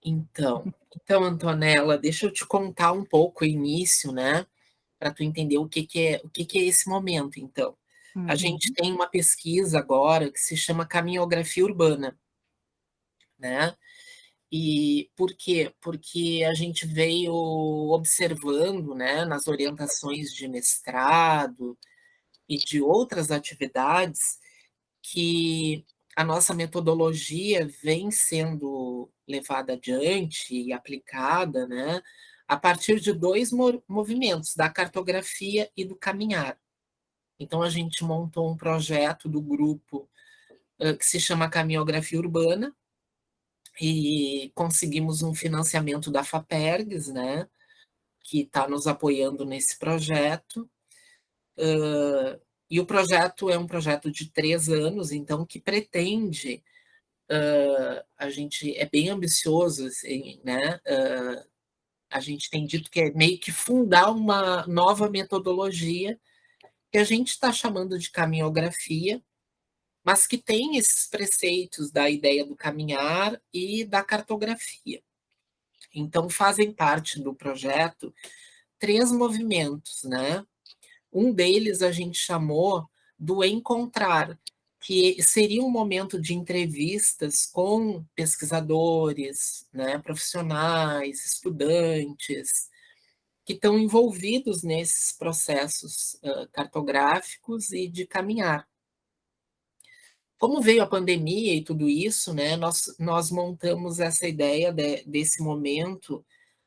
Então, Antonella, deixa eu te contar um pouco o início, né, para tu entender o que é esse momento, então. A gente Uhum. tem uma pesquisa agora que se chama Caminhografia Urbana, né? E por quê? Porque a gente veio observando, né, nas orientações de mestrado e de outras atividades, que a nossa metodologia vem sendo levada adiante e aplicada, né, a partir de dois movimentos, da cartografia e do caminhar. Então, a gente montou um projeto do grupo que se chama Caminhografia Urbana, e conseguimos um financiamento da FAPERGS, né, que está nos apoiando nesse projeto. E o projeto é um projeto de 3 anos, então, que pretende, a gente é bem ambicioso, assim, né? A gente tem dito que é meio que fundar uma nova metodologia que a gente está chamando de caminhografia, mas que tem esses preceitos da ideia do caminhar e da cartografia. Então, fazem parte do projeto 3 movimentos, né? Um deles a gente chamou do Encontrar, que seria um momento de entrevistas com pesquisadores, né, profissionais, estudantes, que estão envolvidos nesses processos cartográficos e de caminhar. Como veio a pandemia e tudo isso, né, nós montamos essa ideia desse momento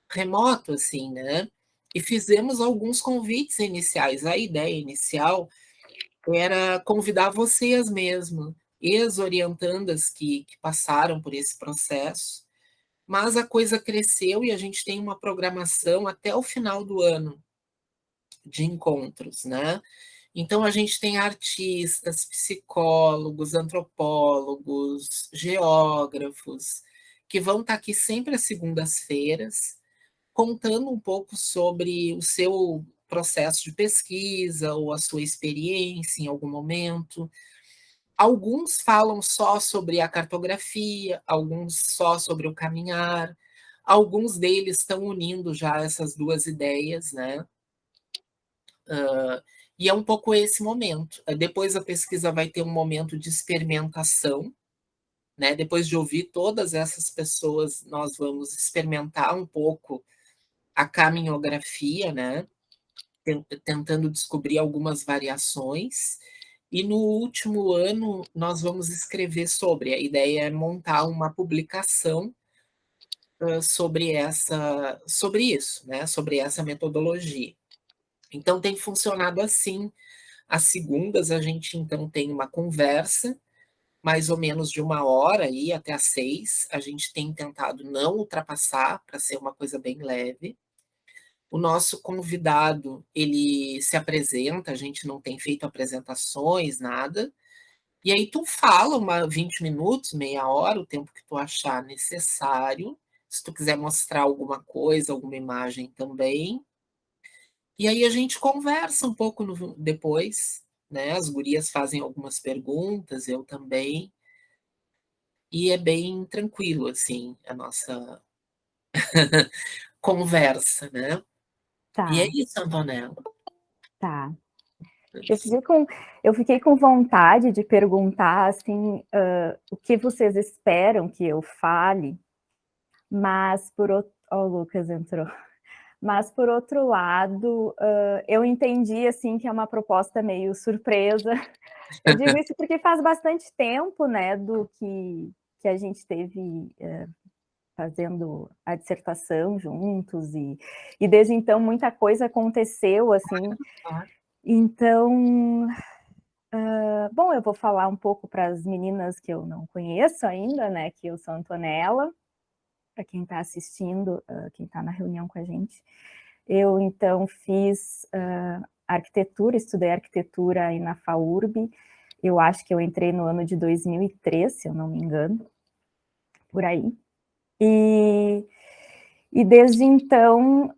remoto, assim, né? E fizemos alguns convites iniciais. A ideia inicial era convidar vocês mesmo, ex-orientandas que passaram por esse processo, mas a coisa cresceu e a gente tem uma programação até o final do ano de encontros, né? Então, a gente tem artistas, psicólogos, antropólogos, geógrafos, que vão estar aqui sempre às segundas-feiras, contando um pouco sobre o seu processo de pesquisa ou a sua experiência em algum momento. Alguns falam só sobre a cartografia, alguns só sobre o caminhar, alguns deles estão unindo já essas duas ideias, né? E é um pouco esse momento. Depois a pesquisa vai ter um momento de experimentação, né? Depois de ouvir todas essas pessoas, nós vamos experimentar um pouco a caminhografia, né? Tentando descobrir algumas variações. E no último ano, nós vamos escrever sobre. A ideia é montar uma publicação sobre isso, né? Sobre essa metodologia. Então, tem funcionado assim. Às segundas, a gente então tem uma conversa, mais ou menos de 1 hora, aí, até às 6. A gente tem tentado não ultrapassar, para ser uma coisa bem leve. O nosso convidado, ele se apresenta, a gente não tem feito apresentações, nada. E aí tu fala 20 minutos, meia hora, o tempo que tu achar necessário. Se tu quiser mostrar alguma coisa, alguma imagem também. E aí a gente conversa um pouco depois, né? As gurias fazem algumas perguntas, eu também. E é bem tranquilo, assim, a nossa conversa, né? E é Tá, isso, Antonella. tá. Eu fiquei com, eu fiquei com vontade de perguntar, assim, o que vocês esperam que eu fale, mas por outro... Oh, o Lucas entrou. Mas, por outro lado, eu entendi, assim, que é uma proposta meio surpresa. Eu digo isso porque faz bastante tempo, né, do que a gente teve fazendo a dissertação juntos, e desde então muita coisa aconteceu, assim. Então, bom, eu vou falar um pouco para as meninas que eu não conheço ainda, né, que eu sou Antonella, para quem está assistindo, quem está na reunião com a gente. Eu, então, fiz arquitetura, estudei arquitetura aí na FAURB. Eu acho que eu entrei no ano de 2003, se eu não me engano, por aí. E desde então,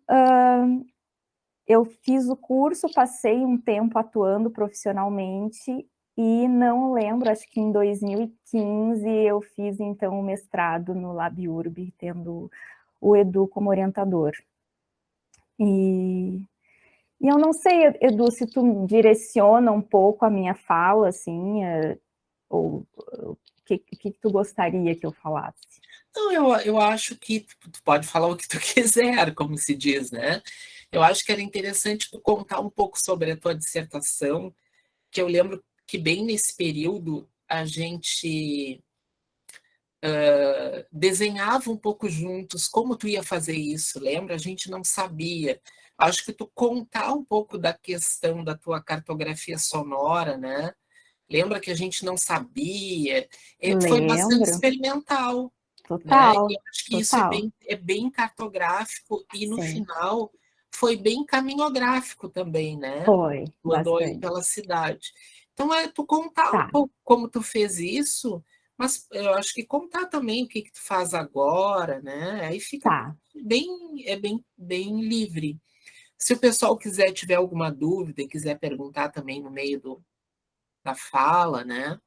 eu fiz o curso, passei um tempo atuando profissionalmente, e não lembro, acho que em 2015 eu fiz, então, o mestrado no LabUrb, tendo o Edu como orientador. E eu não sei, Edu, se tu direciona um pouco a minha fala, assim, ou o que tu gostaria que eu falasse? Não, eu acho que tu pode falar o que tu quiser, como se diz, né? Eu acho que era interessante tu contar um pouco sobre a tua dissertação, que eu lembro que bem nesse período a gente desenhava um pouco juntos como tu ia fazer isso, lembra? A gente não sabia. Acho que tu contar um pouco da questão da tua cartografia sonora, né? Lembra que a gente não sabia? Foi bastante Lembro, experimental, né? E total, eu acho que isso total. é bem cartográfico e, no Sim, final, foi bem caminhográfico também, né? foi, Tu andou aí bastante. pela cidade. Então, tu contar um Tá, pouco como tu fez isso, mas eu acho que contar também o que tu faz agora, né? Aí fica tá, bem livre. Se o pessoal tiver alguma dúvida e quiser perguntar também no meio da fala, né?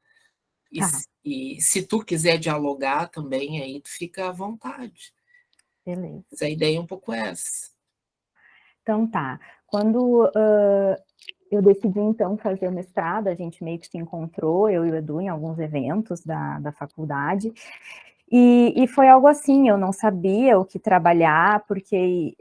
tá, E se tu quiser dialogar também, aí tu fica à vontade. beleza. Mas a ideia é um pouco essa. Então tá, quando eu decidi, então, fazer o mestrado, a gente meio que se encontrou, eu e o Edu, em alguns eventos da faculdade, e foi algo assim, eu não sabia o que trabalhar, porque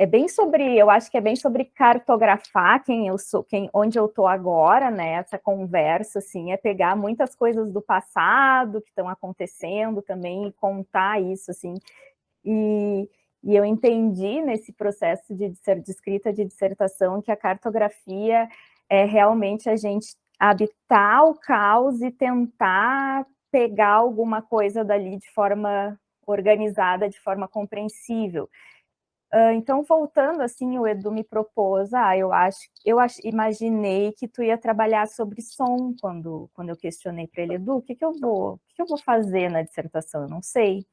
bem sobre, eu acho que é bem sobre cartografar quem eu sou, onde eu estou agora, né, essa conversa, assim, é pegar muitas coisas do passado que estão acontecendo também e contar isso, assim, e, e eu entendi nesse processo de escrita de dissertação que a cartografia é realmente a gente habitar o caos e tentar pegar alguma coisa dali de forma organizada, de forma compreensível. Então, voltando assim, o Edu me propôs, imaginei que tu ia trabalhar sobre som, quando eu questionei para ele, Edu, o que eu vou fazer na dissertação? Eu não sei.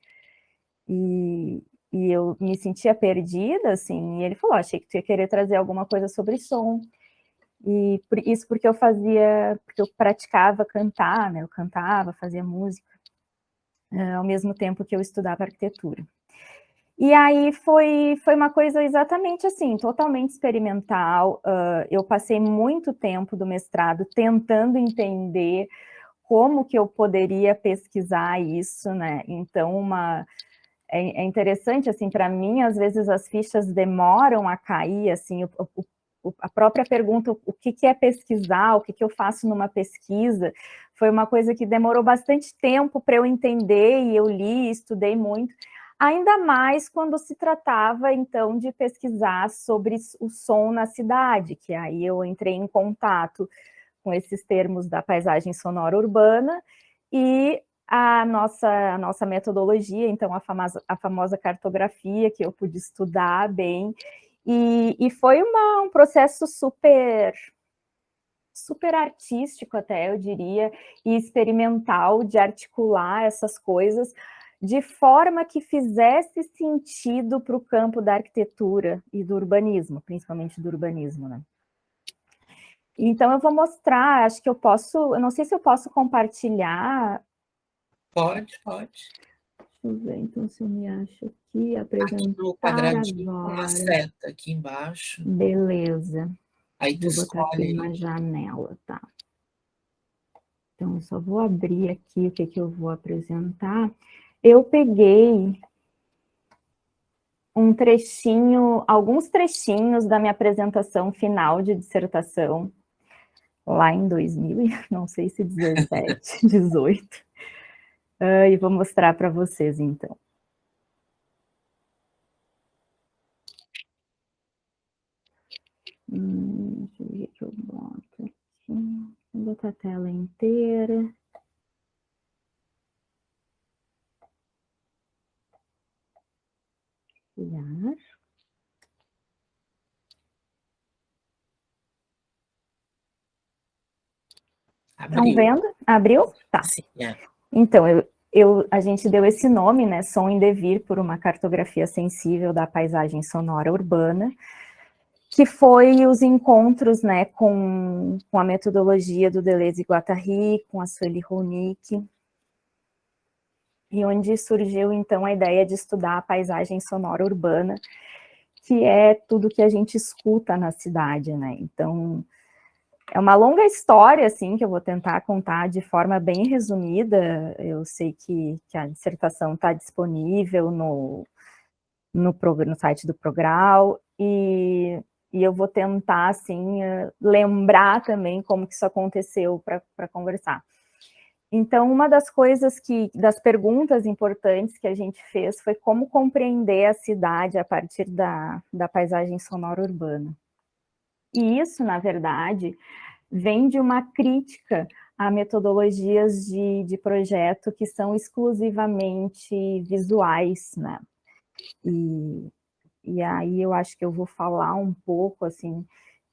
E, eu me sentia perdida, assim, e ele falou, achei que tu ia querer trazer alguma coisa sobre som. E isso porque eu praticava cantar, né? Eu cantava, fazia música, ao mesmo tempo que eu estudava arquitetura. E aí foi uma coisa exatamente assim, totalmente experimental. Eu passei muito tempo do mestrado tentando entender como que eu poderia pesquisar isso, né? Então, é interessante, assim, para mim, às vezes as fichas demoram a cair, assim, a própria pergunta, o que é pesquisar, o que eu faço numa pesquisa, foi uma coisa que demorou bastante tempo para eu entender, e eu li, estudei muito, ainda mais quando se tratava, então, de pesquisar sobre o som na cidade, que aí eu entrei em contato com esses termos da paisagem sonora urbana, e a nossa metodologia, então a famosa cartografia, que eu pude estudar bem, e foi um processo super artístico até, eu diria, e experimental de articular essas coisas de forma que fizesse sentido para o campo da arquitetura e do urbanismo, principalmente do urbanismo, né? Então eu vou mostrar, acho que eu não sei se eu posso compartilhar. Pode. Deixa eu ver, então, se eu me acho aqui, Aqui no apresentar quadradinho com uma agora. seta aqui embaixo. Beleza. Aí tu Vou botar aqui escolhe aí. numa janela, tá? Então, eu só vou abrir aqui o que eu vou apresentar. Eu peguei alguns trechinhos da minha apresentação final de dissertação, lá em 2000, não sei se 17, 18. E vou mostrar para vocês, então. Deixa eu ver o que eu boto aqui. Vou botar a tela inteira. Criar. Estão Abriu. vendo? Abriu? Tá. Sim, é. Então, a gente deu esse nome, né? Som em Devir, por uma cartografia sensível da paisagem sonora urbana. que foi os encontros, né, com a metodologia do Deleuze e Guattari, com a Sueli Ronick, e onde surgiu, então, a ideia de estudar a paisagem sonora urbana, que é tudo que a gente escuta na cidade, né? Então, é uma longa história, assim, que eu vou tentar contar de forma bem resumida. Eu sei que a dissertação está disponível no site do Progral, e eu vou tentar, assim, lembrar também como que isso aconteceu para conversar. Então, uma das coisas das perguntas importantes que a gente fez foi como compreender a cidade a partir da paisagem sonora urbana. E isso, na verdade, vem de uma crítica a metodologias de projeto que são exclusivamente visuais, né? E aí eu acho que eu vou falar um pouco, assim,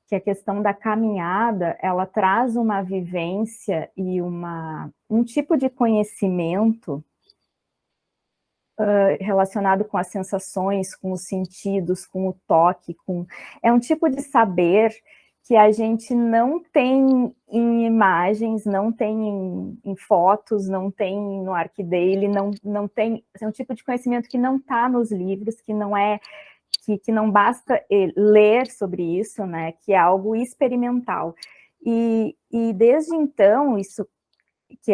que a questão da caminhada, ela traz uma vivência e um tipo de conhecimento relacionado com as sensações, com os sentidos, com o toque, é um tipo de saber que a gente não tem em imagens, não tem em fotos, não tem no ArcDaily, não tem, é um tipo de conhecimento que não está nos livros, que não é que não basta ler sobre isso, né, que é algo experimental. E desde então, isso que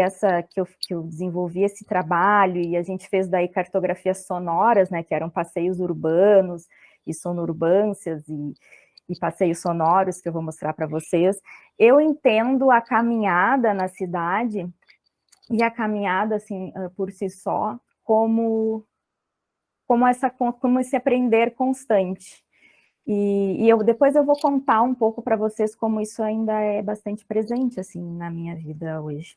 eu desenvolvi esse trabalho, e a gente fez daí cartografias sonoras, né, que eram passeios urbanos e sonorurbâncias e passeios sonoros, que eu vou mostrar para vocês. Eu entendo a caminhada na cidade, e a caminhada, assim, por si só, como esse aprender constante. E depois eu vou contar um pouco para vocês como isso ainda é bastante presente, assim, na minha vida hoje.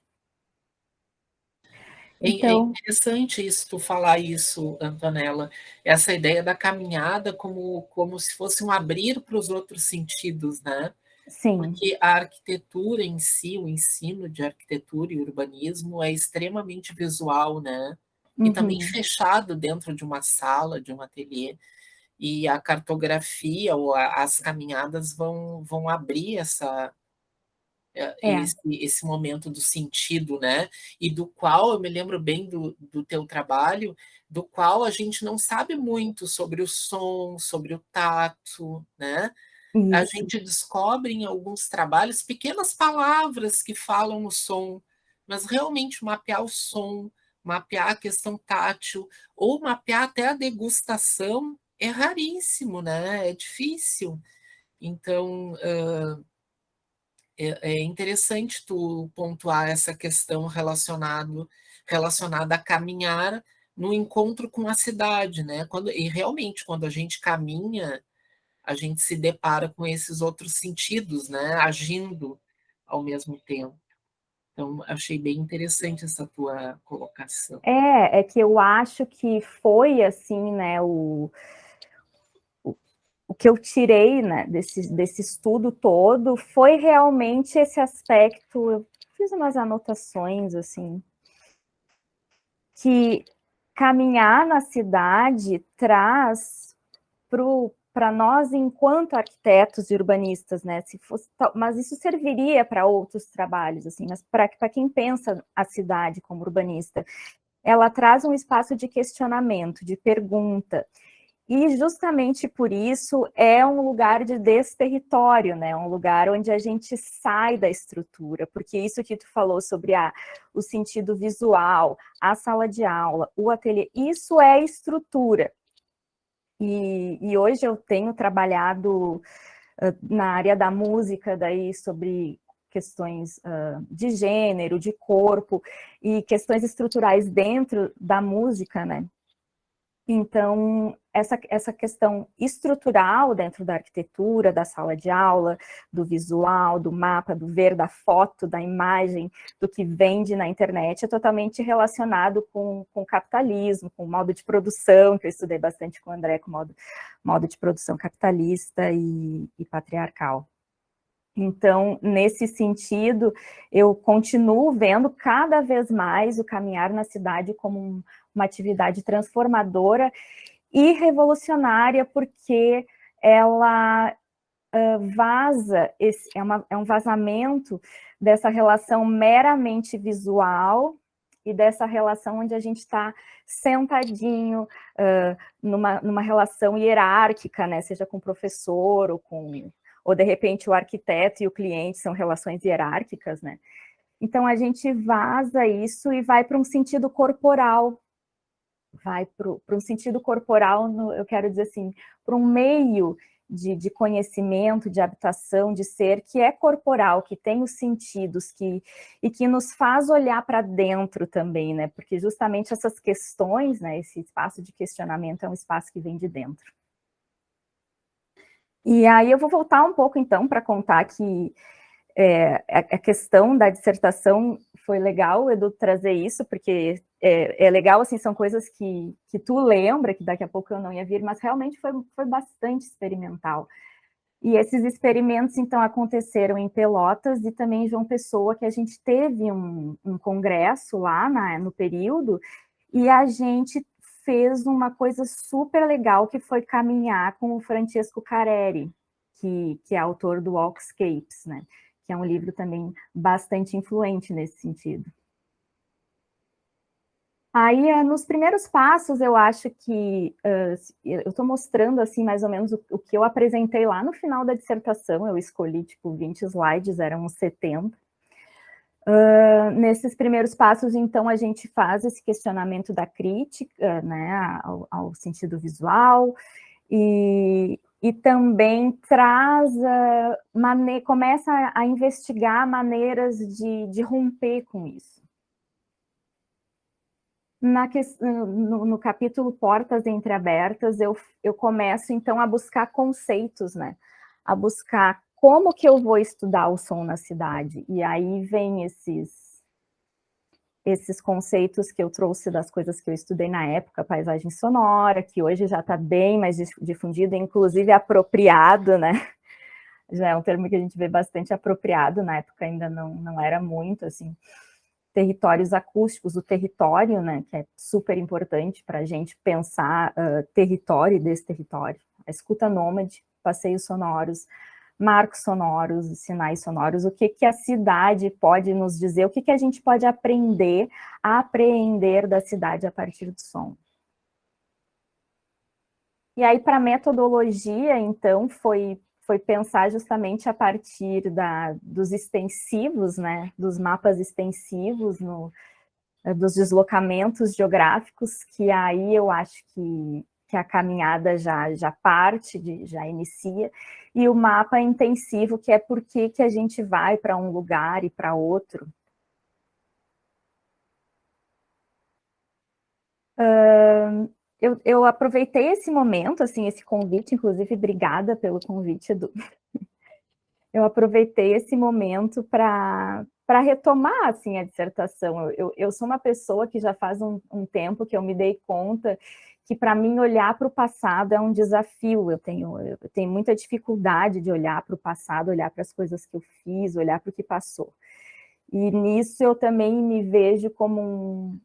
É Então, interessante isso, tu falar isso, Antonella, essa ideia da caminhada como se fosse um abrir para os outros sentidos, né? sim. Porque a arquitetura em si, o ensino de arquitetura e urbanismo é extremamente visual, né? E também Uhum. fechado dentro de uma sala, de um ateliê. E a cartografia ou as caminhadas vão abrir É. esse momento do sentido, né? E do qual eu me lembro bem do teu trabalho, do qual a gente não sabe muito sobre o som, sobre o tato, né? A Isso. gente descobre em alguns trabalhos pequenas palavras que falam o som, mas realmente mapear o som, mapear a questão tátil, ou mapear até a degustação é raríssimo, né? É difícil. Então, é interessante tu pontuar essa questão relacionada a caminhar no encontro com a cidade, né? E realmente, quando a gente caminha, a gente se depara com esses outros sentidos, né? Agindo ao mesmo tempo. Então, achei bem interessante essa tua colocação. É que eu acho que foi assim, né, o que eu tirei, né, desse estudo todo foi realmente esse aspecto. Eu fiz umas anotações, assim, que caminhar na cidade traz para nós, enquanto arquitetos e urbanistas, né? Mas isso serviria para outros trabalhos, assim, mas para quem pensa a cidade como urbanista, ela traz um espaço de questionamento, de pergunta. E justamente por isso é um lugar de desterritório, né? Um lugar onde a gente sai da estrutura, porque isso que tu falou sobre o sentido visual, a sala de aula, o ateliê, isso é estrutura. E hoje eu tenho trabalhado na área da música, daí sobre questões de gênero, de corpo, e questões estruturais dentro da música, né? Então, essa questão estrutural dentro da arquitetura, da sala de aula, do visual, do mapa, do ver, da foto, da imagem, do que vende na internet, é totalmente relacionado com o capitalismo, com o modo de produção, que eu estudei bastante com o André, com o modo de produção capitalista e patriarcal. Então, nesse sentido, eu continuo vendo cada vez mais o caminhar na cidade como uma atividade transformadora e revolucionária, porque ela vaza, é um vazamento dessa relação meramente visual e dessa relação onde a gente está sentadinho numa relação hierárquica, né? Seja com o professor ou de repente o arquiteto e o cliente são relações hierárquicas, né? Então a gente vaza isso e vai para um sentido corporal, vai para um sentido corporal, eu quero dizer assim, para um meio de conhecimento, de habitação, de ser, que é corporal, que tem os sentidos, e que nos faz olhar para dentro também, né? Porque justamente essas questões, né, esse espaço de questionamento é um espaço que vem de dentro. E aí eu vou voltar um pouco, então, para contar que a questão da dissertação foi legal, Edu, trazer isso, porque é legal, assim, são coisas que tu lembra, que daqui a pouco eu não ia vir, mas realmente foi bastante experimental. E esses experimentos, então, aconteceram em Pelotas e também em João Pessoa, que a gente teve um congresso lá no período, e a gente fez uma coisa super legal, que foi caminhar com o Francesco Careri, que é autor do Walkscapes, né? Que é um livro também bastante influente nesse sentido. Aí, nos primeiros passos, eu acho que eu estou mostrando, assim, mais ou menos o que eu apresentei lá no final da dissertação. Eu escolhi, tipo, 20 slides, eram uns 70. Nesses primeiros passos, então, a gente faz esse questionamento da crítica, né, ao sentido visual, e também traz, começa a investigar maneiras de romper com isso. No capítulo Portas Entreabertas, eu começo, então, a buscar conceitos, né? A buscar como que eu vou estudar o som na cidade. E aí vem esses conceitos que eu trouxe das coisas que eu estudei na época, paisagem sonora, que hoje já está bem mais difundido, inclusive apropriado, né? Já é um termo que a gente vê bastante apropriado, na época ainda não era muito, assim. Territórios acústicos, o território, né, que é super importante para a gente pensar território e desterritório, a escuta nômade, passeios sonoros, marcos sonoros, sinais sonoros, o que a cidade pode nos dizer, o que a gente pode aprender a apreender da cidade a partir do som. E aí, para a metodologia, então, foi pensar justamente a partir dos extensivos, né, dos mapas extensivos, dos deslocamentos geográficos, que aí eu acho que a caminhada já parte, já inicia, e o mapa intensivo, que é por que a gente vai para um lugar e para outro. Eu aproveitei esse momento, assim, esse convite, inclusive, obrigada pelo convite, Edu. Eu aproveitei esse momento para retomar, assim, a dissertação. Eu sou uma pessoa que já faz um tempo que eu me dei conta que, para mim, olhar para o passado é um desafio. Eu tenho muita dificuldade de olhar para o passado, olhar para as coisas que eu fiz, olhar para o que passou. E nisso eu também me vejo como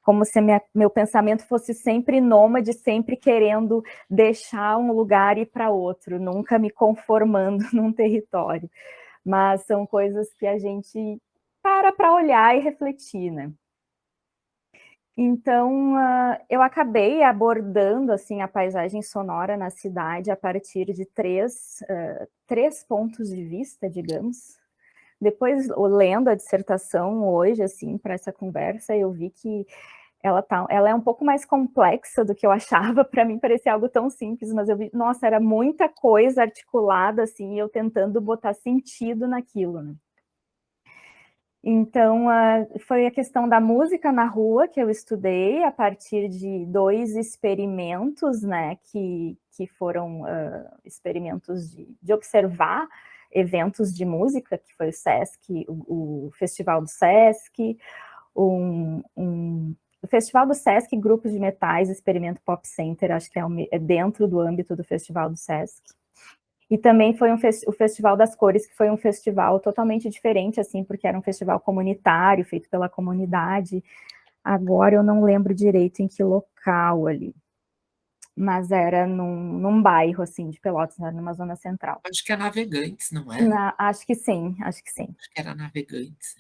como se meu pensamento fosse sempre nômade, sempre querendo deixar um lugar e ir para outro, nunca me conformando num território. Mas são coisas que a gente para olhar e refletir, né? Então, eu acabei abordando, assim, a paisagem sonora na cidade a partir de três pontos de vista, digamos. Depois, lendo a dissertação hoje, assim, para essa conversa, eu vi que ela é um pouco mais complexa do que eu achava. Para mim parecia algo tão simples, mas eu vi, nossa, era muita coisa articulada, assim, eu tentando botar sentido naquilo, né? Então, foi a questão da música na rua que eu estudei a partir de 2 experimentos, né, que foram experimentos de observar eventos de música, que foi o Sesc, o Festival do Sesc, o Festival do Sesc, Grupos de Metais, Experimento Pop Center, acho que é dentro do âmbito do Festival do Sesc. E também foi o Festival das Cores, que foi um festival totalmente diferente, assim, porque era um festival comunitário, feito pela comunidade. Agora eu não lembro direito em que local ali. mas era num bairro, assim, de Pelotas, era numa zona central. Acho que é Navegantes, não é? Acho que sim, acho que sim. Acho que era Navegantes.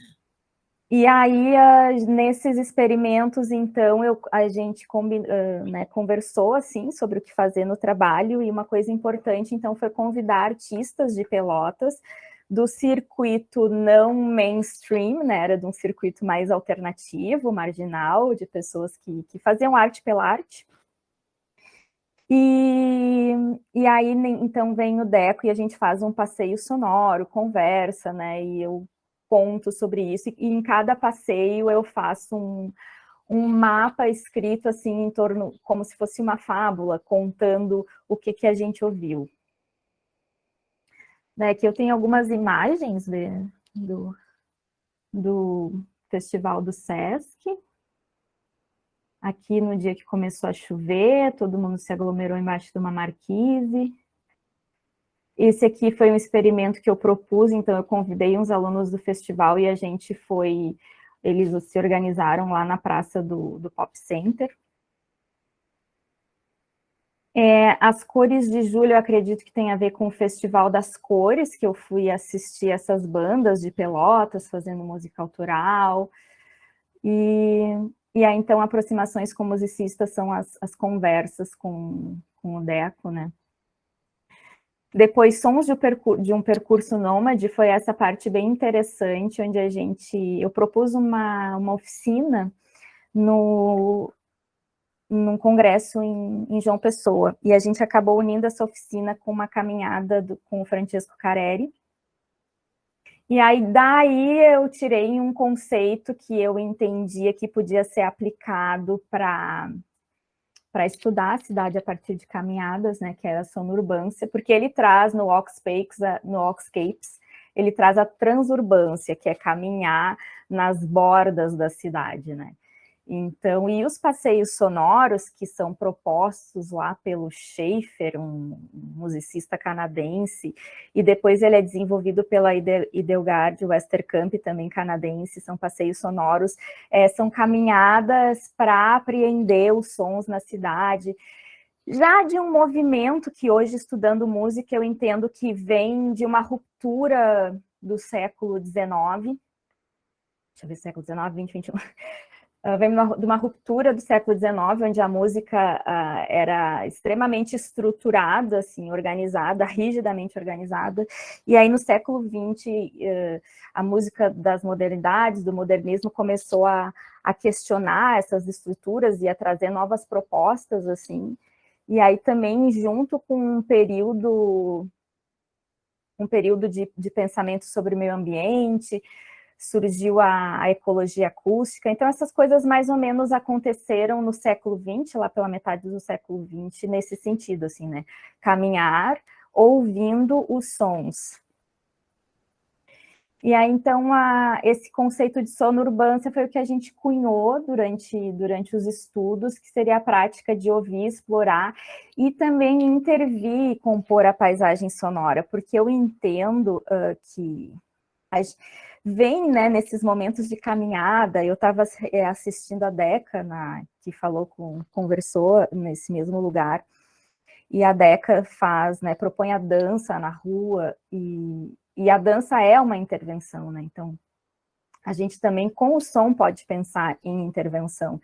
E aí, nesses experimentos, então, a gente né, conversou, assim, sobre o que fazer no trabalho, e uma coisa importante, então, foi convidar artistas de Pelotas do circuito não mainstream, né, era de um circuito mais alternativo, marginal, de pessoas que faziam arte pela arte. E aí, então, vem o Deco e a gente faz um passeio sonoro, conversa, né, e eu conto sobre isso, e em cada passeio eu faço um mapa escrito assim em torno, como se fosse uma fábula, contando o que a gente ouviu. Né, que eu tenho algumas imagens do Festival do Sesc. Aqui no dia que começou a chover, todo mundo se aglomerou embaixo de uma marquise. Esse aqui foi um experimento que eu propus, então eu convidei uns alunos do festival e a gente foi, eles se organizaram lá na praça do Pop Center. As cores de julho, eu acredito que tem a ver com o Festival das Cores, que eu fui assistir essas bandas de Pelotas, fazendo música autoral. E aí, então, aproximações com musicistas são as conversas com o Deco, né? Depois, Sons de um Percurso Nômade, foi essa parte bem interessante, onde eu propus uma oficina num congresso em João Pessoa, e a gente acabou unindo essa oficina com uma caminhada com o Francesco Careri. E aí, daí eu tirei um conceito que eu entendia que podia ser aplicado para estudar a cidade a partir de caminhadas, né, que é a sonurbância, porque ele traz no Oxcapes, ele traz a transurbância, que é caminhar nas bordas da cidade, né. Então, e os passeios sonoros que são propostos lá pelo Schaefer, um musicista canadense, e depois ele é desenvolvido pela Idelgard Westerkamp, também canadense, são passeios sonoros, são caminhadas para apreender os sons na cidade, já de um movimento que hoje, estudando música, eu entendo que vem de uma ruptura do século XIX, deixa eu ver, século XIX, XX, XXI, vem de uma ruptura do século XIX, onde a música era extremamente estruturada, assim, organizada, rigidamente organizada, e aí no século XX, a música das modernidades, do modernismo, começou a questionar essas estruturas e a trazer novas propostas, assim, e aí também junto com um período de pensamento sobre o meio ambiente, surgiu a ecologia acústica, então essas coisas mais ou menos aconteceram no século XX, lá pela metade do século XX, nesse sentido, assim, né, caminhar ouvindo os sons. E aí, então, esse conceito de sonurbância foi o que a gente cunhou durante os estudos, que seria a prática de ouvir, explorar e também intervir e compor a paisagem sonora, porque eu entendo que vem, né, nesses momentos de caminhada. Eu estava assistindo a Deca, que conversou nesse mesmo lugar, e a Deca né, propõe a dança na rua, e a dança é uma intervenção, né? Então, a gente também, com o som, pode pensar em intervenção.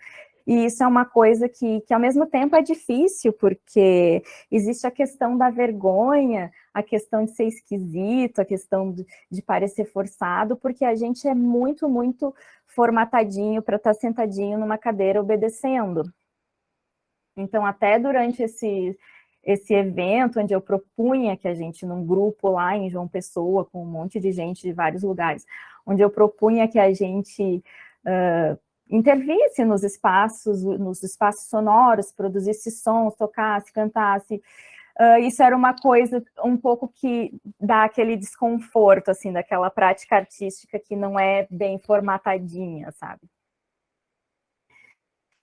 E isso é uma coisa que ao mesmo tempo é difícil, porque existe a questão da vergonha, a questão de ser esquisito, a questão de parecer forçado, porque a gente é muito, muito formatadinho para estar sentadinho numa cadeira obedecendo. Então, até durante esse evento, onde eu propunha que a gente, num grupo lá em João Pessoa, com um monte de gente de vários lugares, onde eu propunha que a gente intervisse nos espaços sonoros, produzisse sons, tocasse, cantasse, isso era uma coisa um pouco que dá aquele desconforto, assim, daquela prática artística que não é bem formatadinha, sabe?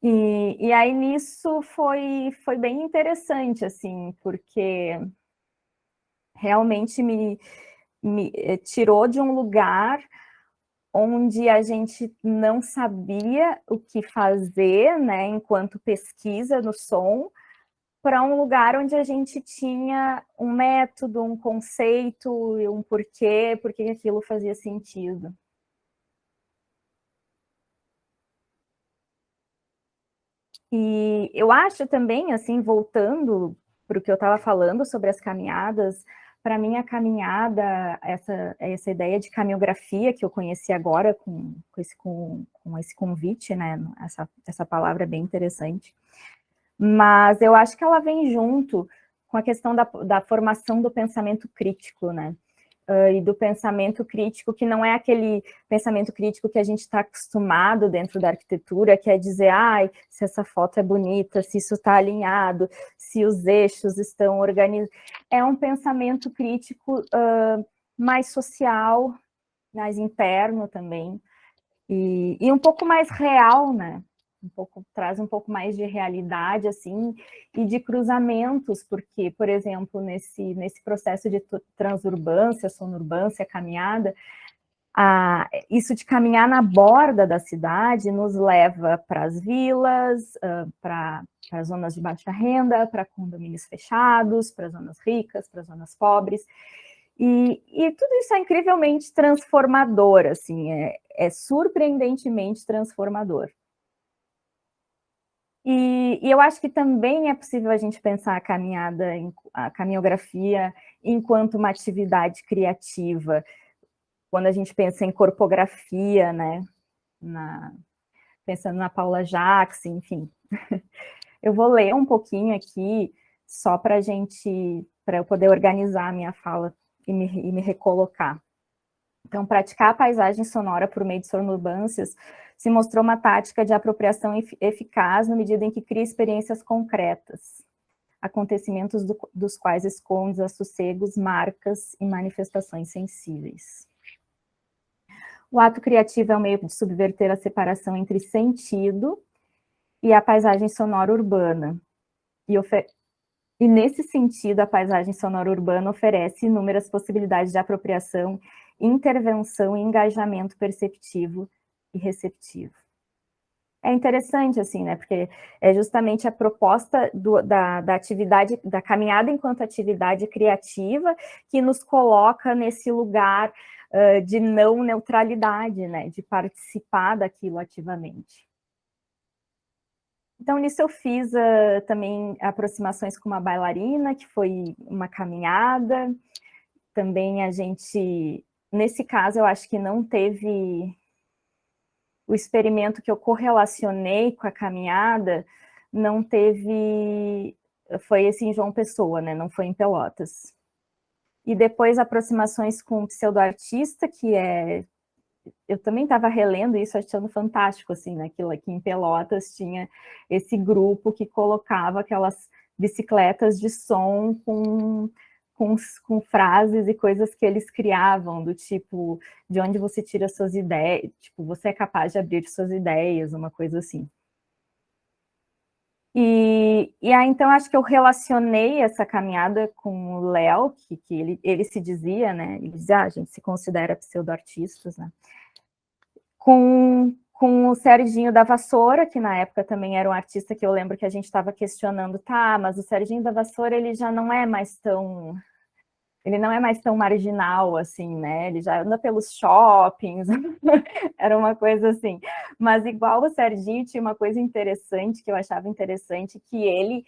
E aí nisso foi bem interessante, assim, porque realmente me tirou de um lugar onde a gente não sabia o que fazer, né, enquanto pesquisa no som, para um lugar onde a gente tinha um método, um conceito, um porquê, porque aquilo fazia sentido. E eu acho também, assim, voltando para o que eu estava falando sobre as caminhadas, para mim a caminhada, essa ideia de caminhografia que eu conheci agora com esse convite, né? Essa palavra é bem interessante. Mas eu acho que ela vem junto com a questão da formação do pensamento crítico, né? E do pensamento crítico, que não é aquele pensamento crítico que a gente está acostumado dentro da arquitetura, que é dizer, ai, se essa foto é bonita, se isso está alinhado, se os eixos estão organizados. É um pensamento crítico mais social, mais interno também, e um pouco mais real, né? Traz um pouco mais de realidade, assim, e de cruzamentos, porque, por exemplo, nesse processo de transurbância, sonurbância, caminhada, isso de caminhar na borda da cidade nos leva para as vilas, para zonas de baixa renda, para condomínios fechados, para zonas ricas, para zonas pobres, e tudo isso é incrivelmente transformador, assim, é surpreendentemente transformador. E eu acho que também é possível a gente pensar a caminhografia enquanto uma atividade criativa, quando a gente pensa em corpografia, né? Pensando na Paula Jacques, enfim. Eu vou ler um pouquinho aqui, só para eu poder organizar a minha fala e me recolocar. Então, praticar a paisagem sonora por meio de sonurbâncias se mostrou uma tática de apropriação eficaz na medida em que cria experiências concretas, acontecimentos dos quais esconde assossegos, marcas e manifestações sensíveis. O ato criativo é um meio de subverter a separação entre sentido e a paisagem sonora urbana. E nesse sentido, a paisagem sonora urbana oferece inúmeras possibilidades de apropriação, intervenção e engajamento perceptivo e receptivo. É interessante, assim, né, porque é justamente a proposta da atividade, da caminhada enquanto atividade criativa, que nos coloca nesse lugar de não neutralidade, né, de participar daquilo ativamente. Então, nisso eu fiz também aproximações com uma bailarina, que foi uma caminhada. Também nesse caso, eu acho que não teve o experimento que eu correlacionei com a caminhada, não teve, foi esse em João Pessoa, né? Não foi em Pelotas. E depois aproximações com o pseudoartista, eu também estava relendo isso, achando fantástico, assim, né? Aqui em Pelotas tinha esse grupo que colocava aquelas bicicletas de som com frases e coisas que eles criavam, do tipo, de onde você tira suas ideias, tipo, você é capaz de abrir suas ideias, uma coisa assim. E aí, então, acho que eu relacionei essa caminhada com o Léo, que ele se dizia, né, ele dizia, a gente se considera pseudo-artistas, né, com o Serginho da Vassoura, que na época também era um artista que eu lembro que a gente estava questionando, tá, mas o Serginho da Vassoura, ele não é mais tão marginal, assim, né? Ele já anda pelos shoppings, era uma coisa assim. Mas igual o Serginho tinha uma coisa interessante, que eu achava interessante, que ele,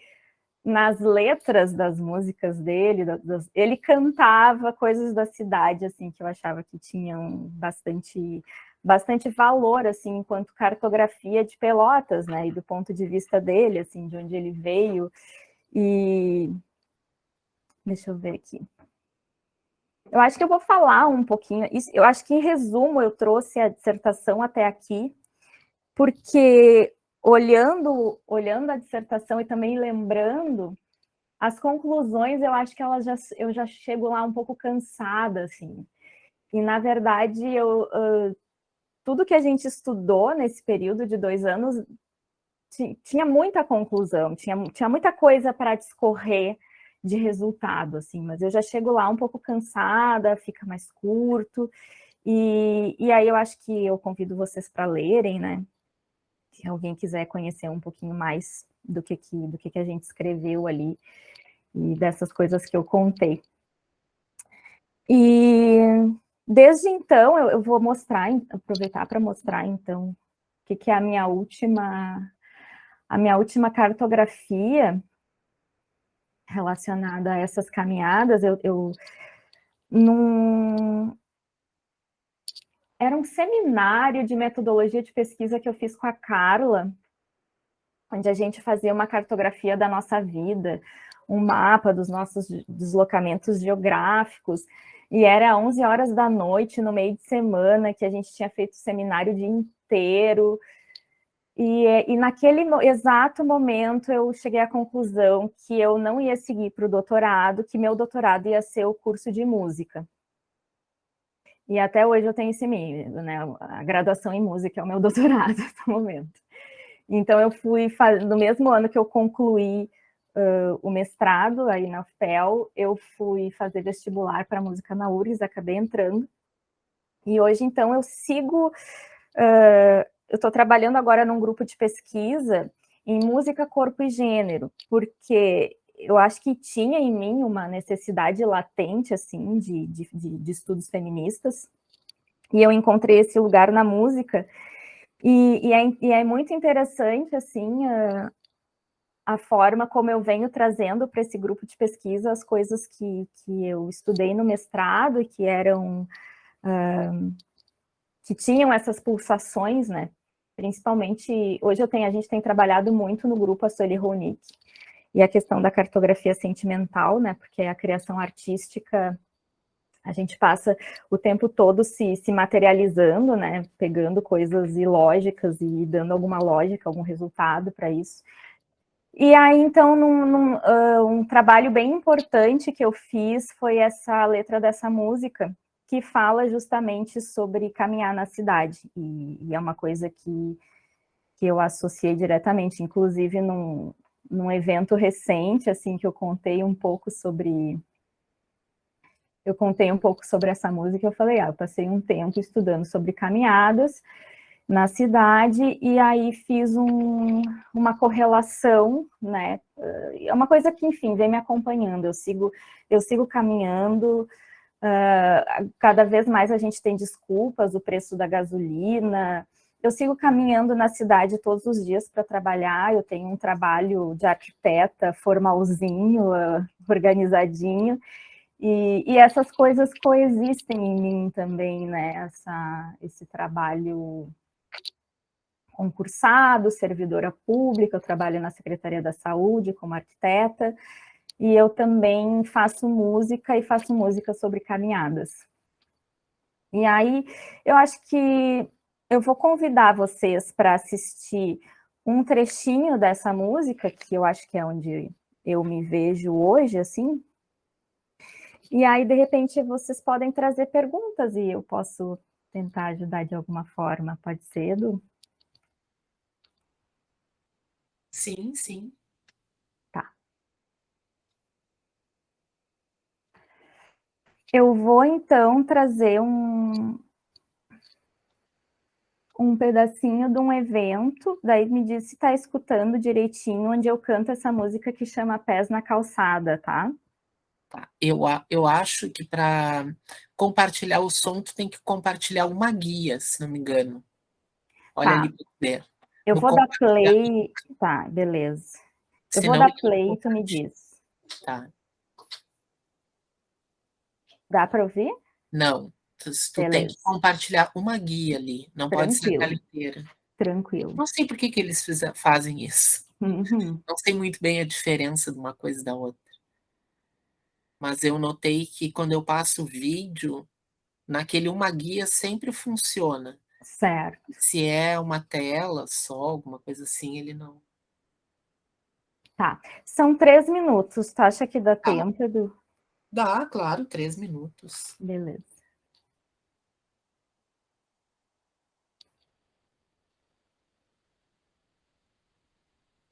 nas letras das músicas dele, ele cantava coisas da cidade, assim, que eu achava que tinham bastante valor, assim, enquanto cartografia de Pelotas, né? E do ponto de vista dele, assim, de onde ele veio. E deixa eu ver aqui. Eu acho que eu vou falar um pouquinho, eu acho que em resumo eu trouxe a dissertação até aqui, porque olhando a dissertação e também lembrando, as conclusões eu acho que eu já chego lá um pouco cansada, assim, e na verdade tudo que a gente estudou nesse período de 2 anos tinha muita conclusão, tinha muita coisa para discorrer de resultado, assim, mas eu já chego lá um pouco cansada, fica mais curto, e aí eu acho que eu convido vocês para lerem, né, se alguém quiser conhecer um pouquinho mais do que a gente escreveu ali e dessas coisas que eu contei. E desde então, eu vou aproveitar para mostrar, então, o que é a minha última cartografia relacionada a essas caminhadas. Era um seminário de metodologia de pesquisa que eu fiz com a Carla, onde a gente fazia uma cartografia da nossa vida, um mapa dos nossos deslocamentos geográficos, e era 11 horas da noite, no meio de semana, que a gente tinha feito o seminário o dia inteiro, e naquele exato momento eu cheguei à conclusão que eu não ia seguir para o doutorado, que meu doutorado ia ser o curso de música. E até hoje eu tenho esse meio, né? A graduação em música é o meu doutorado no momento. Então eu fui, no mesmo ano que eu concluí o mestrado aí na UFPEL, eu fui fazer vestibular para música na URGS, acabei entrando. E hoje, então, eu sigo... eu estou trabalhando agora num grupo de pesquisa em música, corpo e gênero, porque eu acho que tinha em mim uma necessidade latente, assim, de estudos feministas, e eu encontrei esse lugar na música, e é muito interessante, assim, a forma como eu venho trazendo para esse grupo de pesquisa as coisas que eu estudei no mestrado, e que eram... que tinham essas pulsações, né? Principalmente, hoje a gente tem trabalhado muito no grupo Assoli Ronick, e a questão da cartografia sentimental, né? Porque a criação artística, a gente passa o tempo todo se materializando, né? Pegando coisas ilógicas e dando alguma lógica, algum resultado para isso. E aí, então, um trabalho bem importante que eu fiz foi essa letra dessa música, que fala justamente sobre caminhar na cidade, e é uma coisa que eu associei diretamente, inclusive num evento recente, assim, que eu contei um pouco sobre essa música. Eu falei, eu passei um tempo estudando sobre caminhadas na cidade, e aí fiz uma correlação, né? É uma coisa que, enfim, vem me acompanhando. Eu sigo caminhando. Cada vez mais a gente tem desculpas, o preço da gasolina. Eu sigo caminhando na cidade todos os dias para trabalhar. Eu tenho um trabalho de arquiteta formalzinho, organizadinho, e essas coisas coexistem em mim também, né? Esse trabalho concursado, servidora pública, eu trabalho na Secretaria da Saúde como arquiteta, e eu também faço música, e faço música sobre caminhadas. E aí, eu acho que eu vou convidar vocês para assistir um trechinho dessa música, que eu acho que é onde eu me vejo hoje, assim. E aí, de repente, vocês podem trazer perguntas e eu posso tentar ajudar de alguma forma. Pode ser, Edu? Sim, sim. Tá. Eu vou, então, trazer um pedacinho de um evento, daí me diz se está escutando direitinho, onde eu canto essa música que chama Pés na Calçada, tá? Tá. Eu acho que para compartilhar o som, tu tem que compartilhar uma guia, se não me engano. Olha Tá. ali para ver. Eu No vou dar compartilhar, play. Tá, beleza. Eu vou senão dar ele não play e tu me compartilha. diz. Tá. Dá para ouvir? Não, tu tem que Beleza. compartilhar uma guia ali, não pode ser a tela Tranquilo, inteira. tranquilo. Não sei por que eles fazem isso. Uhum. Não sei muito bem a diferença de uma coisa e da outra. Mas eu notei que quando eu passo o vídeo, naquele uma guia sempre funciona. Certo. Se é uma tela só, alguma coisa assim, ele não. Tá. São 3 minutos, tu acha que dá Tá. tempo, Edu? Dá, claro, 3 minutos. Beleza.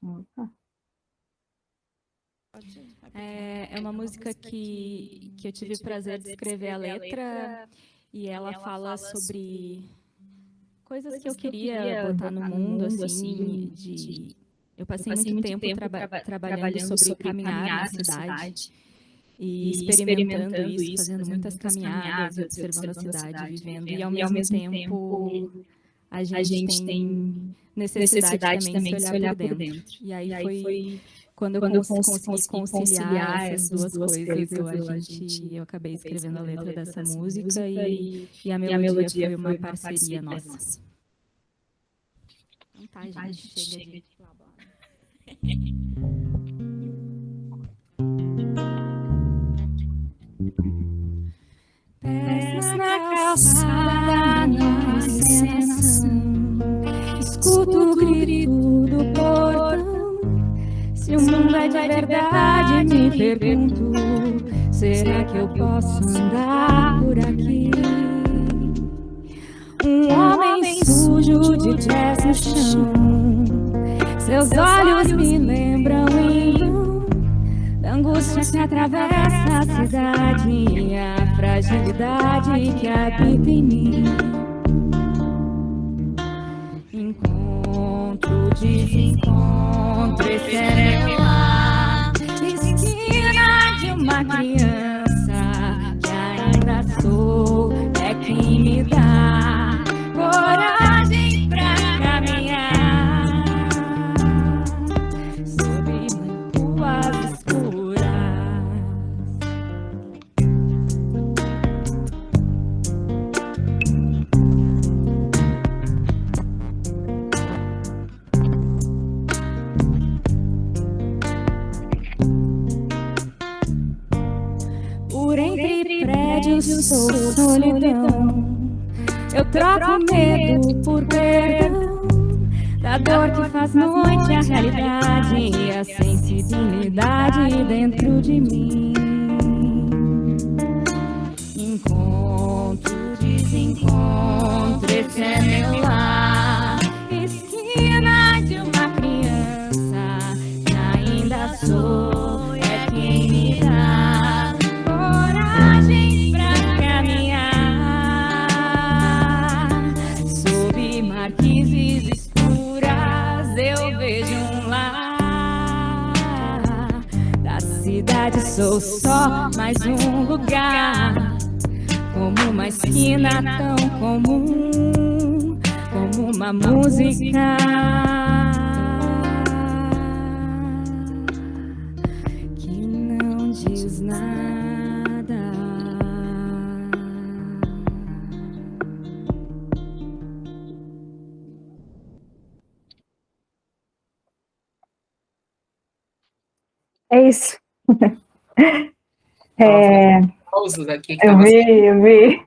Opa. É uma música que eu tive o prazer de escrever a letra, e ela fala sobre coisas que eu queria botar no mundo, assim, de Eu passei muito tempo trabalhando sobre caminhar na cidade e experimentando isso, fazendo muitas caminhadas, observando a cidade, vivendo, e ao mesmo tempo a gente tem necessidade também de se olhar por dentro. E aí foi quando eu consegui conciliar essas duas coisas, eu acabei escrevendo a letra dessa música e a melodia foi uma parceria nossa. Então tá, gente, chega de blá blá. Pés na calçada, na encenação, escuto o grito do portão. Se o mundo é de verdade, me pergunto, será que eu posso andar por aqui? Um homem sujo de pés no chão, seus olhos me lembram em vão da angústia que atravessa a cidade e a fragilidade que habita em mim. Encontro, desencontro, esse é meu lar, esquina de uma criança que ainda sou, é quem me dá coragem pra caminhar sob ruas escuras. Por entre prédios sou solidão, eu troco medo por perdão, da dor que faz noite a realidade e a sensibilidade dentro de mim. Encontro, desencontro, esse é meu lar, esquina de uma criança que ainda sou, é quem me dá coragem pra caminhar sob marquises escuras. Eu vejo um lar, da cidade sou só mais um lugar, como uma esquina tão comum, como uma música que não diz nada. É isso. Pausos aqui que Eu vi.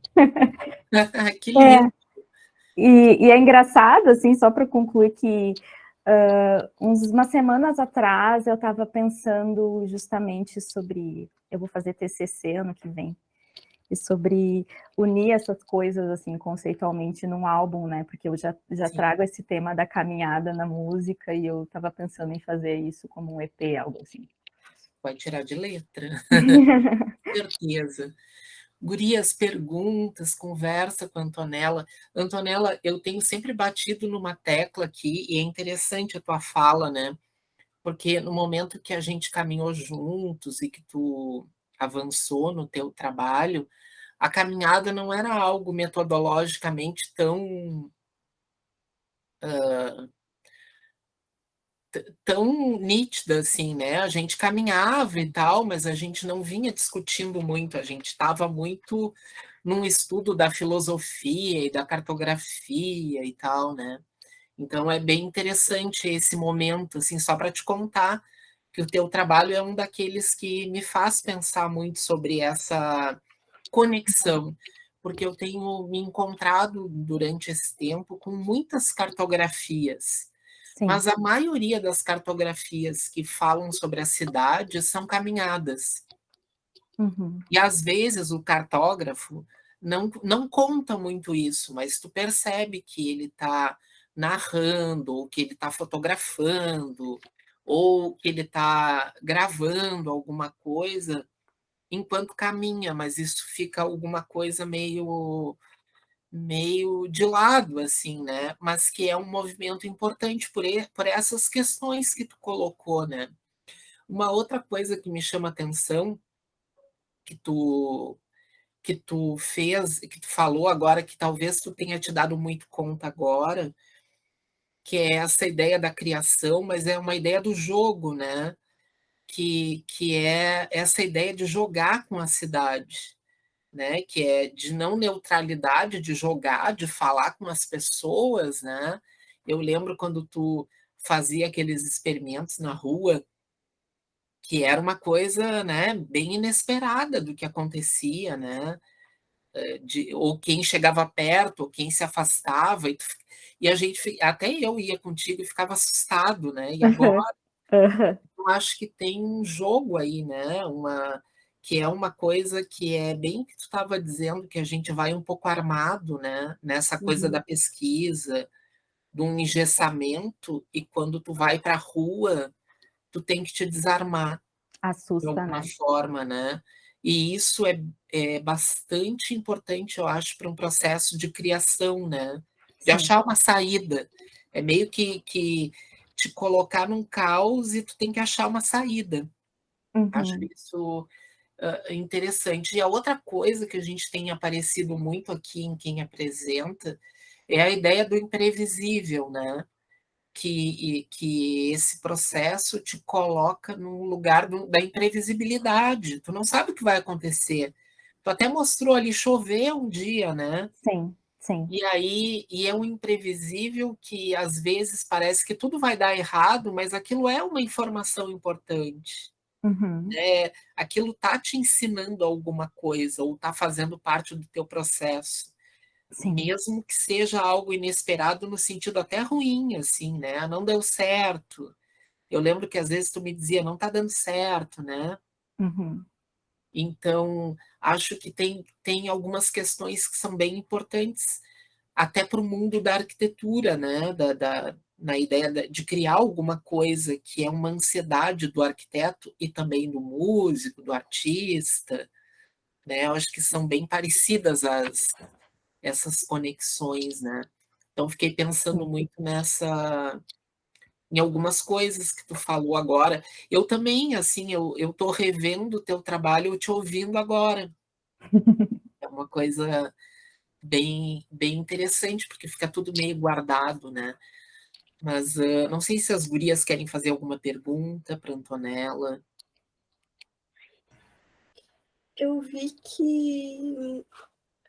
que lindo. E é engraçado, assim, só para concluir que umas semanas atrás eu estava pensando justamente sobre, eu vou fazer TCC ano que vem, e sobre unir essas coisas, assim, conceitualmente num álbum, né, porque eu já trago esse tema da caminhada na música e eu estava pensando em fazer isso como um EP, algo assim. Pode tirar de letra. Certeza. Gurias, perguntas, conversa com a Antonella. Antonella, eu tenho sempre batido numa tecla aqui, e é interessante a tua fala, né? Porque no momento que a gente caminhou juntos e que tu avançou no teu trabalho, a caminhada não era algo metodologicamente tão nítida assim, né? A gente caminhava e tal, mas a gente não vinha discutindo muito, a gente estava muito num estudo da filosofia e da cartografia e tal, né? Então é bem interessante esse momento, assim, só para te contar que o teu trabalho é um daqueles que me faz pensar muito sobre essa conexão, porque eu tenho me encontrado durante esse tempo com muitas cartografias, Sim. mas a maioria das cartografias que falam sobre a cidade são caminhadas. Uhum. E às vezes o cartógrafo não conta muito isso, mas tu percebe que ele está narrando, ou que ele está fotografando, ou que ele está gravando alguma coisa enquanto caminha, mas isso fica alguma coisa meio meio de lado, assim, né? Mas que é um movimento importante por essas questões que tu colocou, né? Uma outra coisa que me chama atenção, que tu fez, que tu falou agora, que talvez tu tenha te dado muito conta agora, que é essa ideia da criação, mas é uma ideia do jogo, né? Que é essa ideia de jogar com a cidade, né? Que é de não neutralidade, de jogar, de falar com as pessoas, né? Eu lembro quando tu fazia aqueles experimentos na rua, que era uma coisa, né, bem inesperada do que acontecia, né? Ou quem chegava perto, ou quem se afastava, e a gente, até eu ia contigo e ficava assustado, né? E agora eu acho que tem um jogo aí, né? Que é uma coisa que é bem que tu estava dizendo, que a gente vai um pouco armado, né? Nessa coisa da pesquisa, de um engessamento, e quando tu vai para a rua, tu tem que te desarmar de Assusta, alguma né? forma, né? E isso é bastante importante, eu acho, para um processo de criação, né? De Sim. achar uma saída. É meio que te colocar num caos e tu tem que achar uma saída. Acho isso interessante. E a outra coisa que a gente tem aparecido muito aqui em quem apresenta é a ideia do imprevisível, né? Que esse processo te coloca no lugar da imprevisibilidade. Tu não sabe o que vai acontecer. Tu até mostrou ali chover um dia, né? Sim, sim. E aí, é um imprevisível que às vezes parece que tudo vai dar errado, mas aquilo é uma informação importante. Aquilo tá te ensinando alguma coisa ou tá fazendo parte do teu processo, Sim. mesmo que seja algo inesperado no sentido até ruim, assim, né? Não deu certo. Eu lembro que às vezes tu me dizia, não tá dando certo, né? Então, acho que tem algumas questões que são bem importantes, até para o mundo da arquitetura, né? Na ideia de criar alguma coisa que é uma ansiedade do arquiteto e também do músico, do artista, né? Eu acho que são bem parecidas essas conexões, né? Então, fiquei pensando Sim. muito em algumas coisas que tu falou agora. Eu também, assim, eu tô revendo o teu trabalho, te ouvindo agora. É uma coisa bem interessante, porque fica tudo meio guardado, né? Mas não sei se as gurias querem fazer alguma pergunta para Antonella. Eu vi que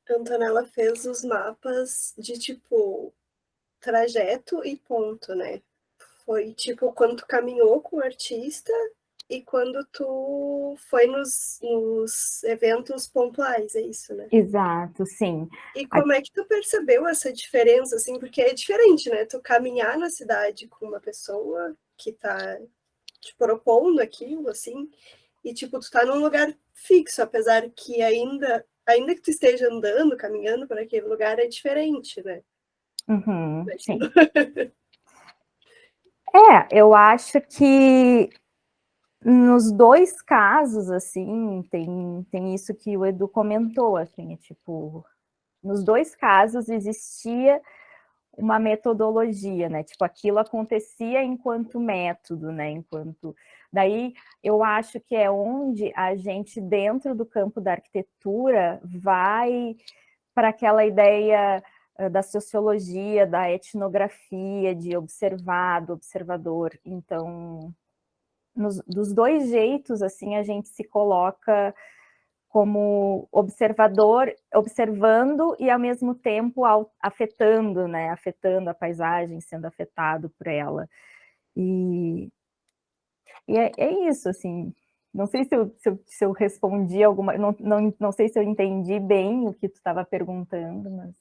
a Antonella fez os mapas de, tipo, trajeto e ponto, né? Foi, tipo, quando tu caminhou com o artista e quando tu foi nos eventos pontuais, é isso, né? Exato, sim. E como é que tu percebeu essa diferença, assim? Porque é diferente, né? Tu caminhar na cidade com uma pessoa que tá te propondo aquilo, assim, e, tipo, tu tá num lugar fixo, apesar que ainda que tu esteja andando, caminhando por aquele lugar, é diferente, né? Sim. Eu acho que nos dois casos, assim, tem isso que o Edu comentou, assim, tipo, nos dois casos existia uma metodologia, né? Tipo, aquilo acontecia enquanto método, né? Daí eu acho que é onde a gente, dentro do campo da arquitetura, vai para aquela ideia da sociologia, da etnografia, de observar, do observador. Então, dos dois jeitos, assim, a gente se coloca como observador, observando e, ao mesmo tempo, afetando, né? Afetando a paisagem, sendo afetado por ela. E é isso, assim. Não sei se eu respondi alguma... Não sei se eu entendi bem o que tu estava perguntando, mas...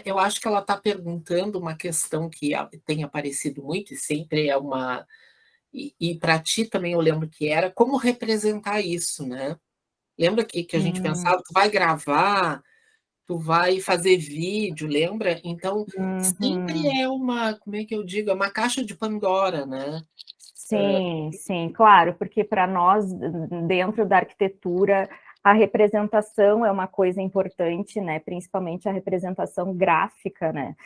Eu acho que ela está perguntando uma questão que tem aparecido muito, e sempre é uma... E para ti também eu lembro que era como representar isso, né? Lembra que a gente pensava, tu vai gravar, tu vai fazer vídeo, lembra? Então, sempre é uma, como é que eu digo, é uma caixa de Pandora, né? Sim, sim, claro, porque para nós, dentro da arquitetura, A representação é uma coisa importante, né? Principalmente a representação gráfica, né?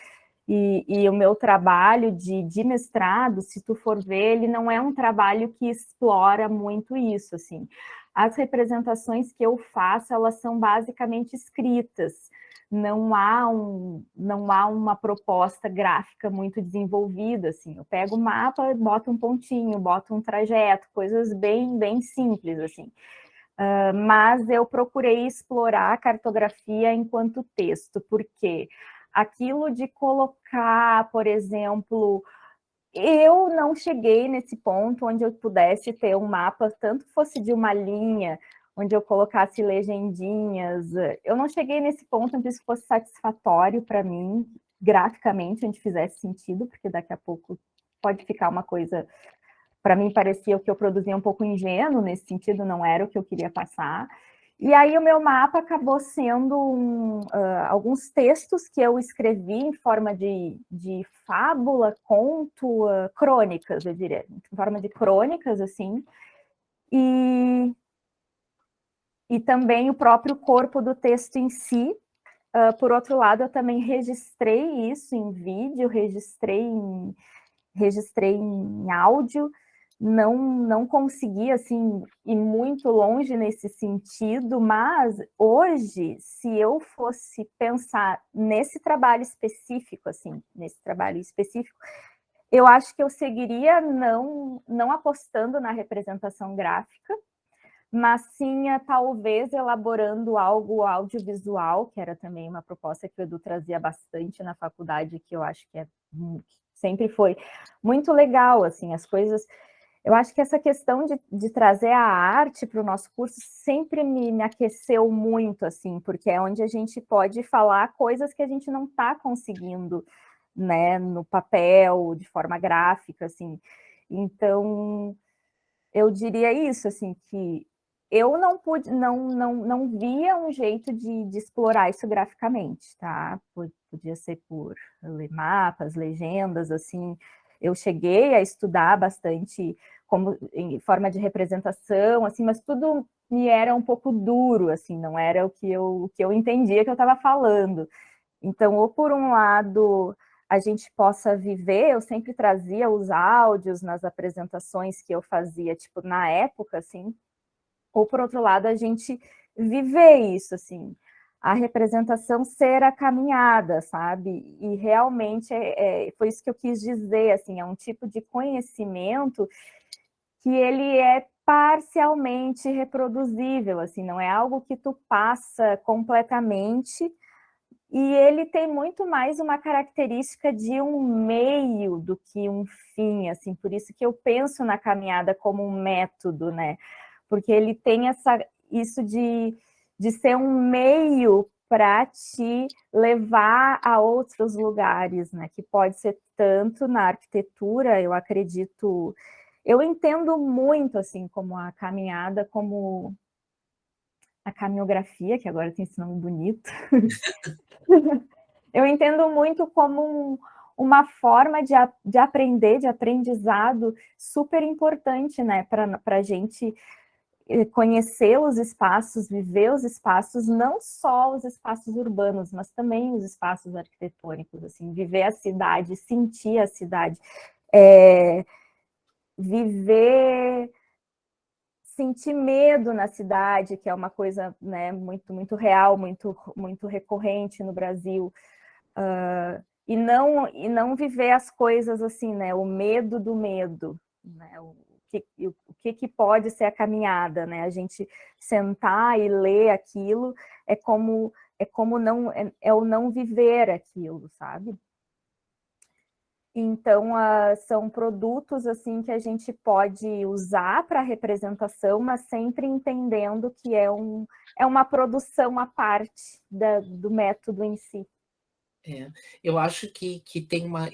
E o meu trabalho de mestrado, se tu for ver, ele não é um trabalho que explora muito isso, assim. As representações que eu faço, elas são basicamente escritas. Não há uma proposta gráfica muito desenvolvida, assim. Eu pego o mapa, boto um pontinho, boto um trajeto, coisas bem simples, assim. Mas eu procurei explorar a cartografia enquanto texto, porque aquilo de colocar, por exemplo, eu não cheguei nesse ponto onde eu pudesse ter um mapa, tanto fosse de uma linha, onde eu colocasse legendinhas, eu não cheguei nesse ponto onde isso fosse satisfatório para mim, graficamente, onde fizesse sentido, porque daqui a pouco pode ficar uma coisa... Para mim, parecia o que eu produzia um pouco ingênuo, nesse sentido, não era o que eu queria passar. E aí, o meu mapa acabou sendo alguns textos que eu escrevi em forma de fábula, conto, crônicas, eu diria, em forma de crônicas, assim. E também o próprio corpo do texto em si. Por outro lado, eu também registrei isso em vídeo, registrei em áudio, não consegui, assim, ir muito longe nesse sentido, mas hoje, se eu fosse pensar nesse trabalho específico, eu acho que eu seguiria não apostando na representação gráfica, mas sim, talvez, elaborando algo audiovisual, que era também uma proposta que o Edu trazia bastante na faculdade, que eu acho que sempre foi muito legal, assim, as coisas... Eu acho que essa questão de trazer a arte para o nosso curso sempre me aqueceu muito, assim, porque é onde a gente pode falar coisas que a gente não está conseguindo, né, no papel, de forma gráfica, assim. Então, eu diria isso, assim, que eu não via um jeito de explorar isso graficamente, tá? Podia ser por ler mapas, legendas, assim. Eu cheguei a estudar bastante como em forma de representação, assim, mas tudo me era um pouco duro, assim, não era o que eu entendia que eu estava falando. Então, ou por um lado a gente possa viver, eu sempre trazia os áudios nas apresentações que eu fazia, tipo, na época, assim, ou por outro lado a gente viver isso, assim, a representação ser a caminhada, sabe? E realmente foi isso que eu quis dizer, assim, é um tipo de conhecimento que ele é parcialmente reproduzível, assim, não é algo que tu passa completamente, e ele tem muito mais uma característica de um meio do que um fim, assim, por isso que eu penso na caminhada como um método, né? Porque ele tem isso de ser um meio para te levar a outros lugares, né? Que pode ser tanto na arquitetura, eu acredito... Eu entendo muito, assim, como a caminhada, como a caminhografia, que agora tem esse nome bonito. Eu entendo muito como uma forma de aprender, de aprendizado super importante, né, para a gente conhecer os espaços, viver os espaços, não só os espaços urbanos, mas também os espaços arquitetônicos, assim, viver a cidade, sentir a cidade, sentir medo na cidade, que é uma coisa, né, muito real, muito recorrente no Brasil. E não viver as coisas assim, né? O medo do medo, né? O que pode ser a caminhada, né? A gente sentar e ler aquilo é o não viver aquilo, sabe? Então, são produtos assim que a gente pode usar para representação, mas sempre entendendo que é uma produção à parte do método em si. Eu acho que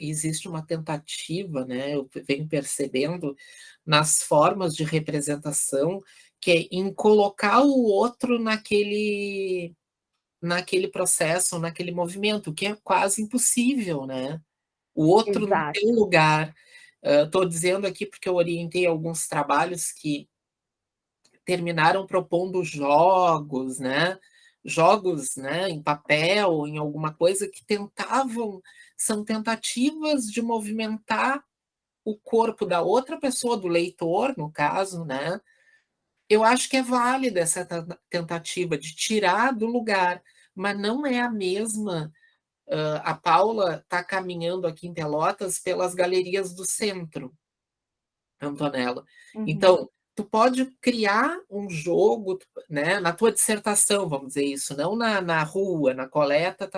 existe uma tentativa, né? Eu venho percebendo nas formas de representação, que é em colocar o outro naquele processo, naquele movimento, que é quase impossível, né? O outro não Exato. tem lugar. Estou dizendo aqui porque eu orientei alguns trabalhos que terminaram propondo jogos, né? Jogos, né, em papel, em alguma coisa que são tentativas de movimentar o corpo da outra pessoa, do leitor, no caso, né? Eu acho que é válida essa tentativa de tirar do lugar, mas não é a mesma. A Paula está caminhando aqui em Pelotas pelas galerias do centro, Antonella. Então, tu pode criar um jogo, né, na tua dissertação, vamos dizer isso, não na rua, na coleta,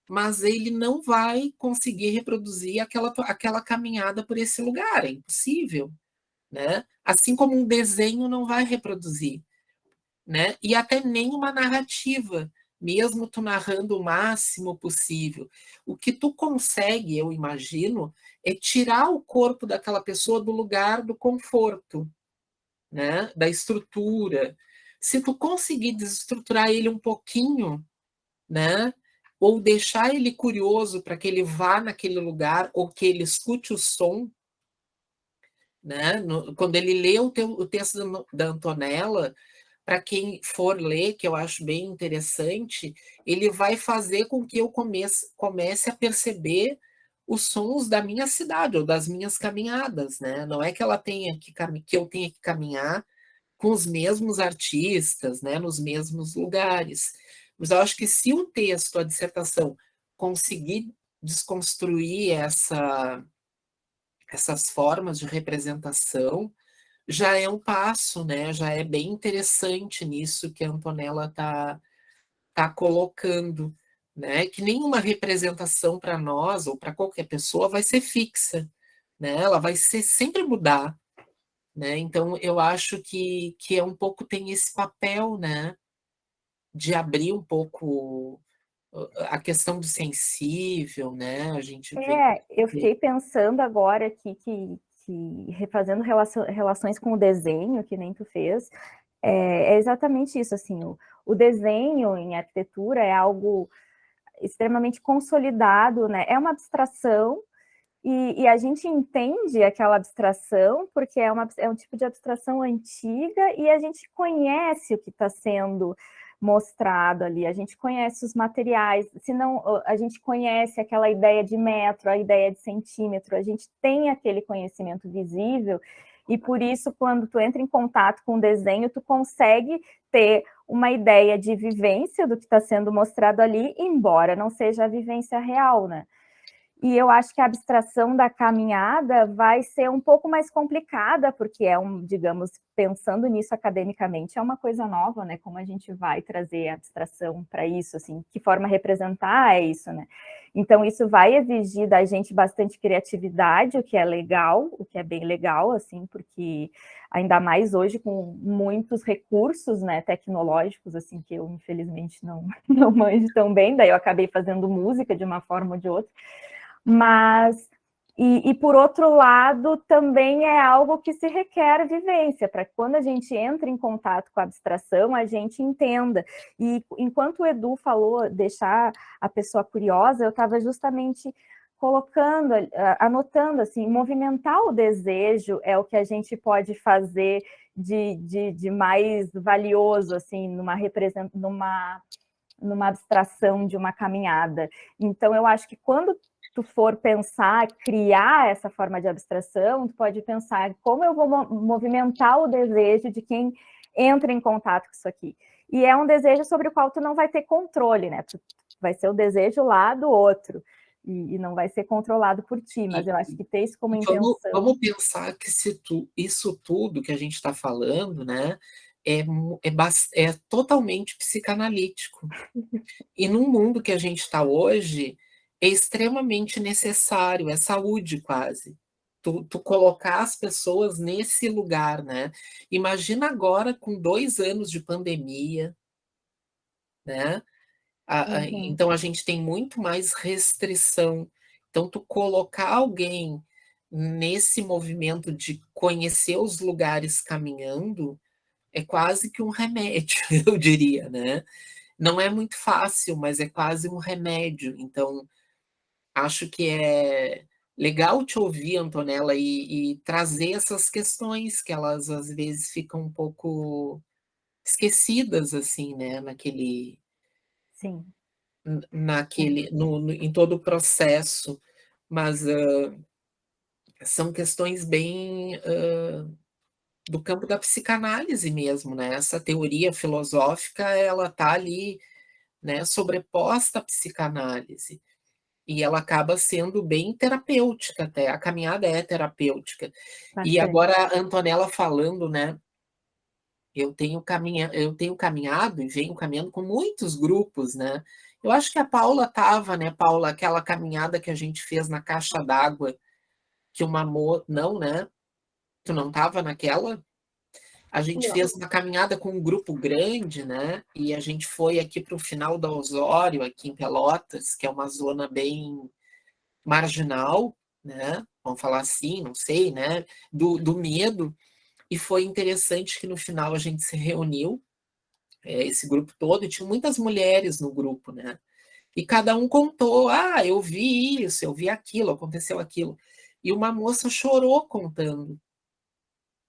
mas ele não vai conseguir reproduzir aquela caminhada por esse lugar, é impossível, né? Assim como um desenho não vai reproduzir, né? E até nem uma narrativa, mesmo tu narrando o máximo possível. O que tu consegue, eu imagino, é tirar o corpo daquela pessoa do lugar do conforto, né? Da estrutura. Se tu conseguir desestruturar ele um pouquinho, né? Ou deixar ele curioso para que ele vá naquele lugar, ou que ele escute o som, né? Quando ele lê o texto da Antonella, para quem for ler, que eu acho bem interessante, ele vai fazer com que eu comece a perceber os sons da minha cidade ou das minhas caminhadas, né? Não é que que eu tenha que caminhar com os mesmos artistas, né, nos mesmos lugares. Mas eu acho que se o texto, a dissertação, conseguir desconstruir essas formas de representação, já é um passo, né? Já é bem interessante nisso que a Antonella tá colocando, né? Que nenhuma representação para nós ou para qualquer pessoa vai ser fixa, né? Ela vai sempre mudar, né? Então eu acho que é um pouco tem esse papel, né? De abrir um pouco a questão do sensível, né? A gente vê. Eu fiquei pensando agora aqui que refazendo relações com o desenho, que nem tu fez, é exatamente isso, assim, o desenho em arquitetura é algo extremamente consolidado, né? É uma abstração, e a gente entende aquela abstração porque é um tipo de abstração antiga e a gente conhece o que está sendo mostrado ali, a gente conhece os materiais, senão a gente conhece aquela ideia de metro, a ideia de centímetro, a gente tem aquele conhecimento visível e por isso quando tu entra em contato com o desenho, tu consegue ter uma ideia de vivência do que está sendo mostrado ali, embora não seja a vivência real, né? E eu acho que a abstração da caminhada vai ser um pouco mais complicada, porque digamos, pensando nisso academicamente, é uma coisa nova, né? Como a gente vai trazer a abstração para isso, assim, que forma representar é isso, né? Então, isso vai exigir da gente bastante criatividade, o que é legal, o que é bem legal, assim, porque ainda mais hoje com muitos recursos, né, tecnológicos, assim, que eu, infelizmente, não manjo tão bem, daí eu acabei fazendo música de uma forma ou de outra, mas, e por outro lado, também é algo que se requer vivência, para que quando a gente entra em contato com a abstração, a gente entenda. E enquanto o Edu falou, deixar a pessoa curiosa, eu estava justamente colocando, anotando, assim, movimentar o desejo é o que a gente pode fazer de mais valioso, assim, numa abstração de uma caminhada. Então, eu acho que quando tu for pensar, criar essa forma de abstração, tu pode pensar como eu vou movimentar o desejo de quem entra em contato com isso aqui. E é um desejo sobre o qual tu não vai ter controle, né? Vai ser o desejo lá do outro, e não vai ser controlado por ti, mas eu acho que ter isso como intenção... Vamos pensar que isso tudo que a gente está falando, né, é totalmente psicanalítico. E no mundo que a gente está hoje, é extremamente necessário, é saúde quase. Tu colocar as pessoas nesse lugar, né? Imagina agora com 2 anos de pandemia, né? Então a gente tem muito mais restrição. Então, tu colocar alguém nesse movimento de conhecer os lugares caminhando é quase que um remédio, eu diria, né? Não é muito fácil, mas é quase um remédio. Então, acho que legal te ouvir, Antonella, e trazer essas questões que elas às vezes ficam um pouco esquecidas, assim, né, Sim. em todo o processo, mas são questões bem do campo da psicanálise mesmo, né? Essa teoria filosófica, ela tá ali, né, sobreposta à psicanálise, e ela acaba sendo bem terapêutica até, a caminhada é terapêutica. E Bastante. agora a Antonella falando, né, eu tenho caminhado e venho caminhando com muitos grupos, né? Eu acho que a Paula estava, né, Paula, aquela caminhada que a gente fez na caixa d'água, que uma não, né? Tu não estava naquela? A gente Não. fez uma caminhada com um grupo grande, né? E a gente foi aqui para o final da Osório, aqui em Pelotas, que é uma zona bem marginal, né? Vamos falar assim, não sei, né? Do medo. E foi interessante que no final a gente se reuniu, esse grupo todo, e tinha muitas mulheres no grupo, né? E cada um contou: ah, eu vi isso, eu vi aquilo, aconteceu aquilo. E uma moça chorou contando,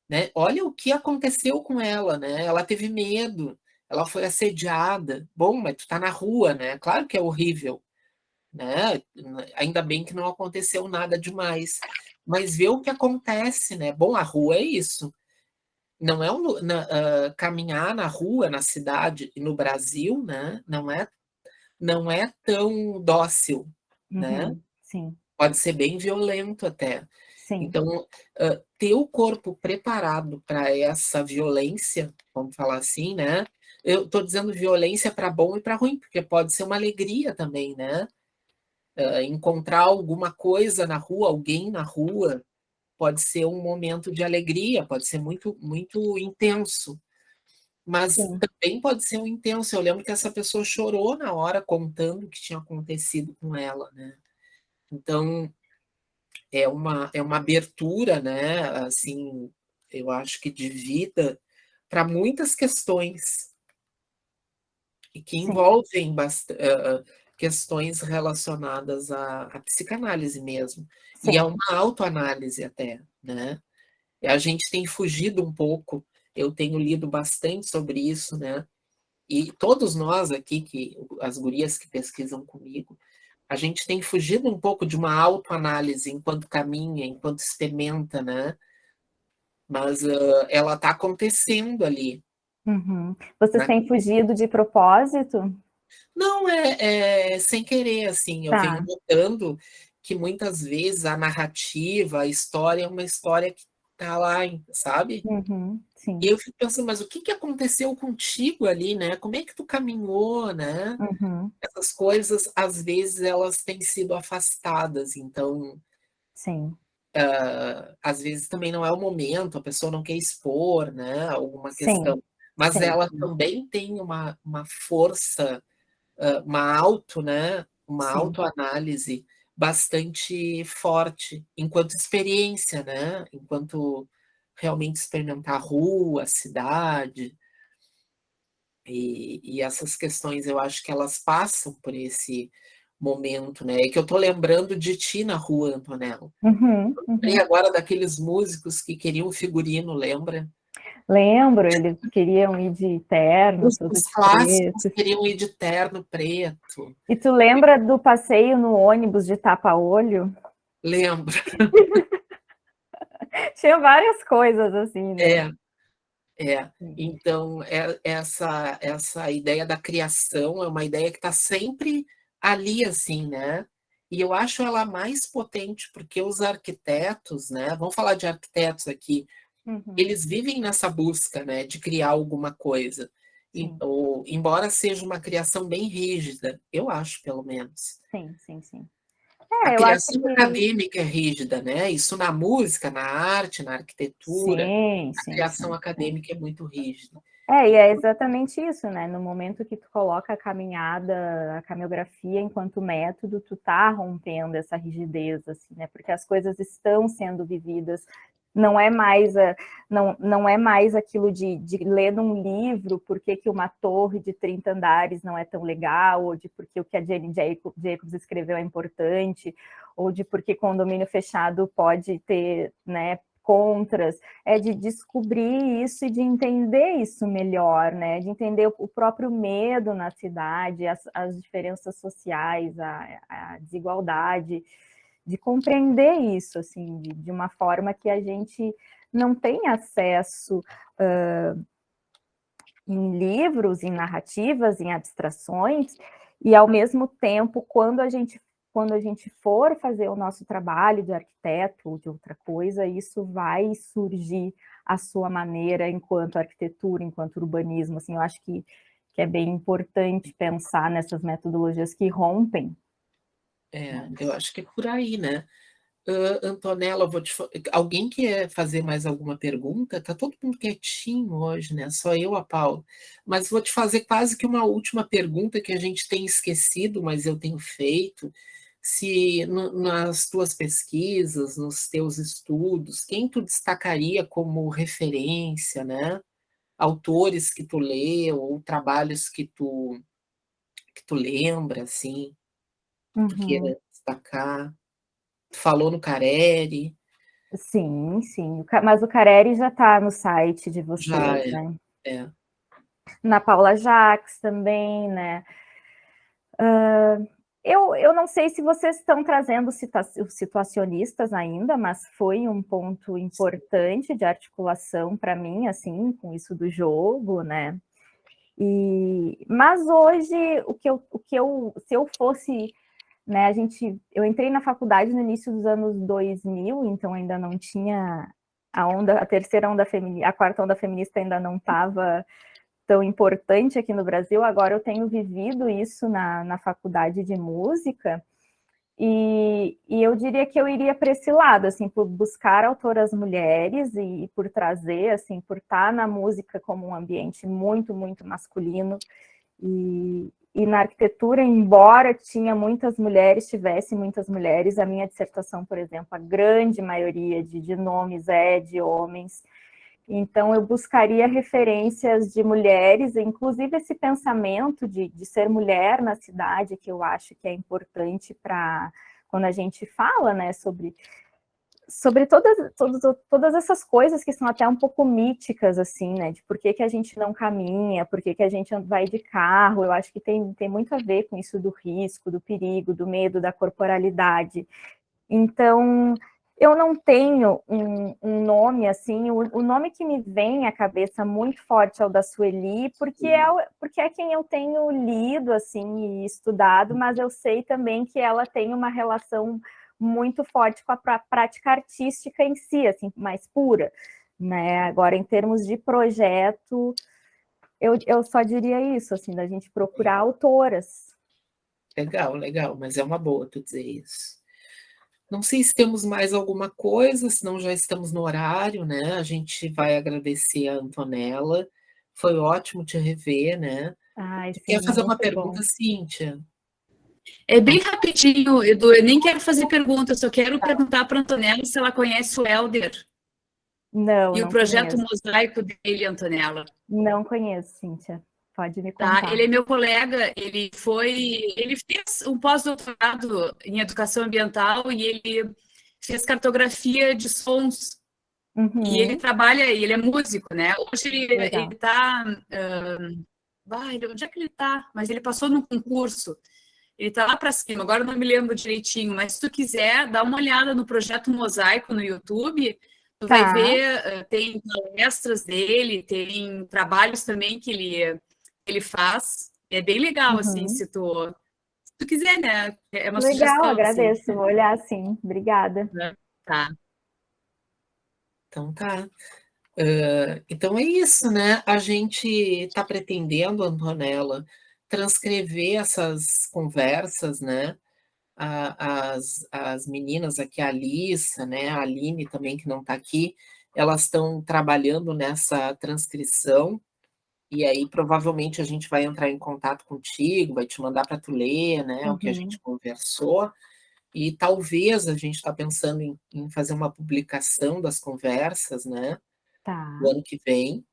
né? Olha o que aconteceu com ela, né? Ela teve medo, ela foi assediada. Bom, mas tu tá na rua, né? Claro que é horrível, né? Ainda bem que não aconteceu nada demais. Mas vê o que acontece, né? Bom, a rua é isso. Não é caminhar na rua, na cidade e no Brasil, né? Não é tão dócil, né? Uhum. Sim, Pode ser bem violento até. sim, Então, ter o corpo preparado para essa violência, vamos falar assim, né? Eu estou dizendo violência para bom e para ruim, porque pode ser uma alegria também, né? Encontrar alguma coisa na rua, alguém na rua, pode ser um momento de alegria, pode ser muito, muito intenso, mas sim, também pode ser um intenso. Eu lembro que essa pessoa chorou na hora contando o que tinha acontecido com ela, né? Então, é uma abertura, né? Assim, eu acho que de vida para muitas questões e que sim, envolvem questões relacionadas à psicanálise mesmo e a sim. uma autoanálise até, né? E a gente tem fugido um pouco. Eu tenho lido bastante sobre isso, né? E todos nós aqui, as gurias que pesquisam comigo, a gente tem fugido um pouco de uma autoanálise enquanto caminha, enquanto experimenta, né? Mas ela está acontecendo ali. Uhum. Vocês Né? têm fugido de propósito? Não é sem querer, assim. Eu venho Tá. notando que muitas vezes a narrativa, a história é uma história que está lá, sabe? Uhum. E Sim. eu fico pensando, mas o que que aconteceu contigo ali, né? Como é que tu caminhou, né? Uhum. Essas coisas, às vezes, elas têm sido afastadas, então, Sim. às vezes também não é o momento, a pessoa não quer expor, né, alguma Sim. questão, mas Sim. ela também tem uma força, uma Sim. autoanálise bastante forte, enquanto experiência, né, enquanto realmente experimentar a rua, a cidade, e essas questões eu acho que elas passam por esse momento, né? É que eu tô lembrando de ti na rua, Antonella. Uhum. Lembrei Uhum. agora daqueles músicos que queriam figurino, lembra? Lembro, eles queriam ir de terno, todo Os de clássicos preto. queriam ir de terno preto. E tu lembra do passeio no ônibus de tapa-olho? Lembro. Tinha várias coisas assim, né? É, é. Então, essa ideia da criação é uma ideia que está sempre ali, assim, né? E eu acho ela mais potente, porque os arquitetos, né? Vamos falar de arquitetos aqui, Uhum. eles vivem nessa busca, né, de criar alguma coisa. Sim, Embora seja uma criação bem rígida, eu acho, pelo menos. sim, sim, sim. A Eu acho criação que acadêmica é rígida, né? Isso na música, na arte, na arquitetura, sim, a sim, criação sim, sim. acadêmica é muito rígida. E é exatamente isso, né? No momento que tu coloca a caminhada, a caminhografia enquanto método, tu tá rompendo essa rigidez, assim, né? Porque as coisas estão sendo vividas Não é mais, não é mais aquilo de ler num livro por que uma torre de 30 andares não é tão legal, ou de porque o que a Jane Jacobs escreveu é importante, ou de porque condomínio fechado pode ter, né, contras. É de descobrir isso e de entender isso melhor, né? De entender o próprio medo na cidade, as diferenças sociais, a desigualdade, de compreender isso, assim, de uma forma que a gente não tem acesso em livros, em narrativas, em abstrações, e ao mesmo tempo, quando a gente for fazer o nosso trabalho de arquiteto ou de outra coisa, isso vai surgir à sua maneira enquanto arquitetura, enquanto urbanismo. Assim, eu acho que é bem importante pensar nessas metodologias que rompem. Eu acho que é por aí, né? Antonella, alguém quer fazer mais alguma pergunta? Tá todo mundo quietinho hoje, né? Só eu, a Paula. Mas vou te fazer quase que uma última pergunta que a gente tem esquecido, mas eu tenho feito. Se nas tuas pesquisas, nos teus estudos, quem tu destacaria como referência, né? Autores que tu lê ou trabalhos que tu lembra, assim, que tu queira destacar? Tu falou no Careri. Sim, sim. Mas o Careri já está no site de Já vocês, né? é. Na Paula Jacques também, né? Eu não sei se vocês estão trazendo situacionistas ainda, mas foi um ponto importante de articulação para mim, assim, com isso do jogo, né? Mas hoje, se eu fosse, né, eu entrei na faculdade no início dos anos 2000, então ainda não tinha a terceira onda feminista, a quarta onda feminista ainda não estava tão importante aqui no Brasil. Agora eu tenho vivido isso na faculdade de música, e eu diria que eu iria para esse lado, assim, por buscar autoras mulheres e por trazer, assim, por estar na música como um ambiente muito, muito masculino, e na arquitetura, embora tivesse muitas mulheres, a minha dissertação, por exemplo, a grande maioria de nomes é de homens. Então, eu buscaria referências de mulheres, inclusive esse pensamento de ser mulher na cidade, que eu acho que é importante para quando a gente fala, né, sobre todas essas coisas que são até um pouco míticas, assim, né, de por que a gente não caminha, por que a gente vai de carro. Eu acho que tem muito a ver com isso do risco, do perigo, do medo, da corporalidade. Então, eu não tenho um nome assim, o nome que me vem à cabeça muito forte é o da Sueli, porque é quem eu tenho lido assim e estudado, mas eu sei também que ela tem uma relação muito forte com a prática artística em si, assim, mais pura, né? Agora, em termos de projeto, eu só diria isso, assim, da gente procurar autoras. Legal, legal, mas é uma boa tu dizer isso. Não sei se temos mais alguma coisa, senão já estamos no horário, né? A gente vai agradecer a Antonella. Foi ótimo te rever, né? Ai, Tu sim, quer fazer uma muito pergunta, bom. Cíntia? É bem rapidinho, Edu, eu nem quero fazer perguntas, só quero perguntar para a Antonella se ela conhece o Helder e o Não projeto conheço. Mosaico dele, Antonella. Não conheço, Cíntia. Pode me Tá? contar. Ele é meu colega, ele fez um pós-doutorado em educação ambiental e ele fez cartografia de sons. E ele trabalha, ele é músico, né? Hoje ele tá. Onde é que ele tá? Mas ele passou num concurso. Ele tá lá para cima, agora eu não me lembro direitinho, mas se tu quiser, dá uma olhada no projeto Mosaico no YouTube, tu vai ver, tem palestras dele, tem trabalhos também que ele faz. É bem legal, assim, se tu quiser, né? É uma Legal, sugestão, agradeço. assim. Vou olhar sim. Obrigada. Tá. Então tá. Então é isso, né? A gente está pretendendo, Antonella, transcrever essas conversas, né? As meninas aqui, a Alissa, né? A Aline também, que não está aqui, elas estão trabalhando nessa transcrição, e aí provavelmente a gente vai entrar em contato contigo, vai te mandar para tu ler, né? O que a gente conversou. E talvez a gente está pensando em fazer uma publicação das conversas, né? Tá. Do ano que vem.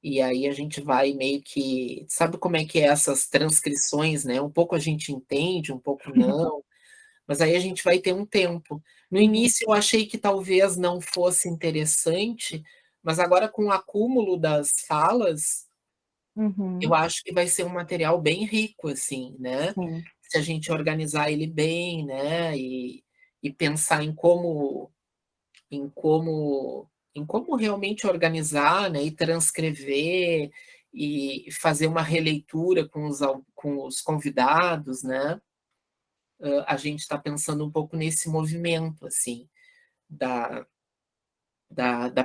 E aí a gente vai meio que... Sabe como é que é essas transcrições, né? Um pouco a gente entende, um pouco não. Mas aí a gente vai ter um tempo. No início eu achei que talvez não fosse interessante, mas agora com o acúmulo das falas, eu acho que vai ser um material bem rico, assim, né? Sim. Se a gente organizar ele bem, né? E pensar em como realmente organizar, né? E transcrever e fazer uma releitura com os convidados, né? A gente está pensando um pouco nesse movimento, assim, da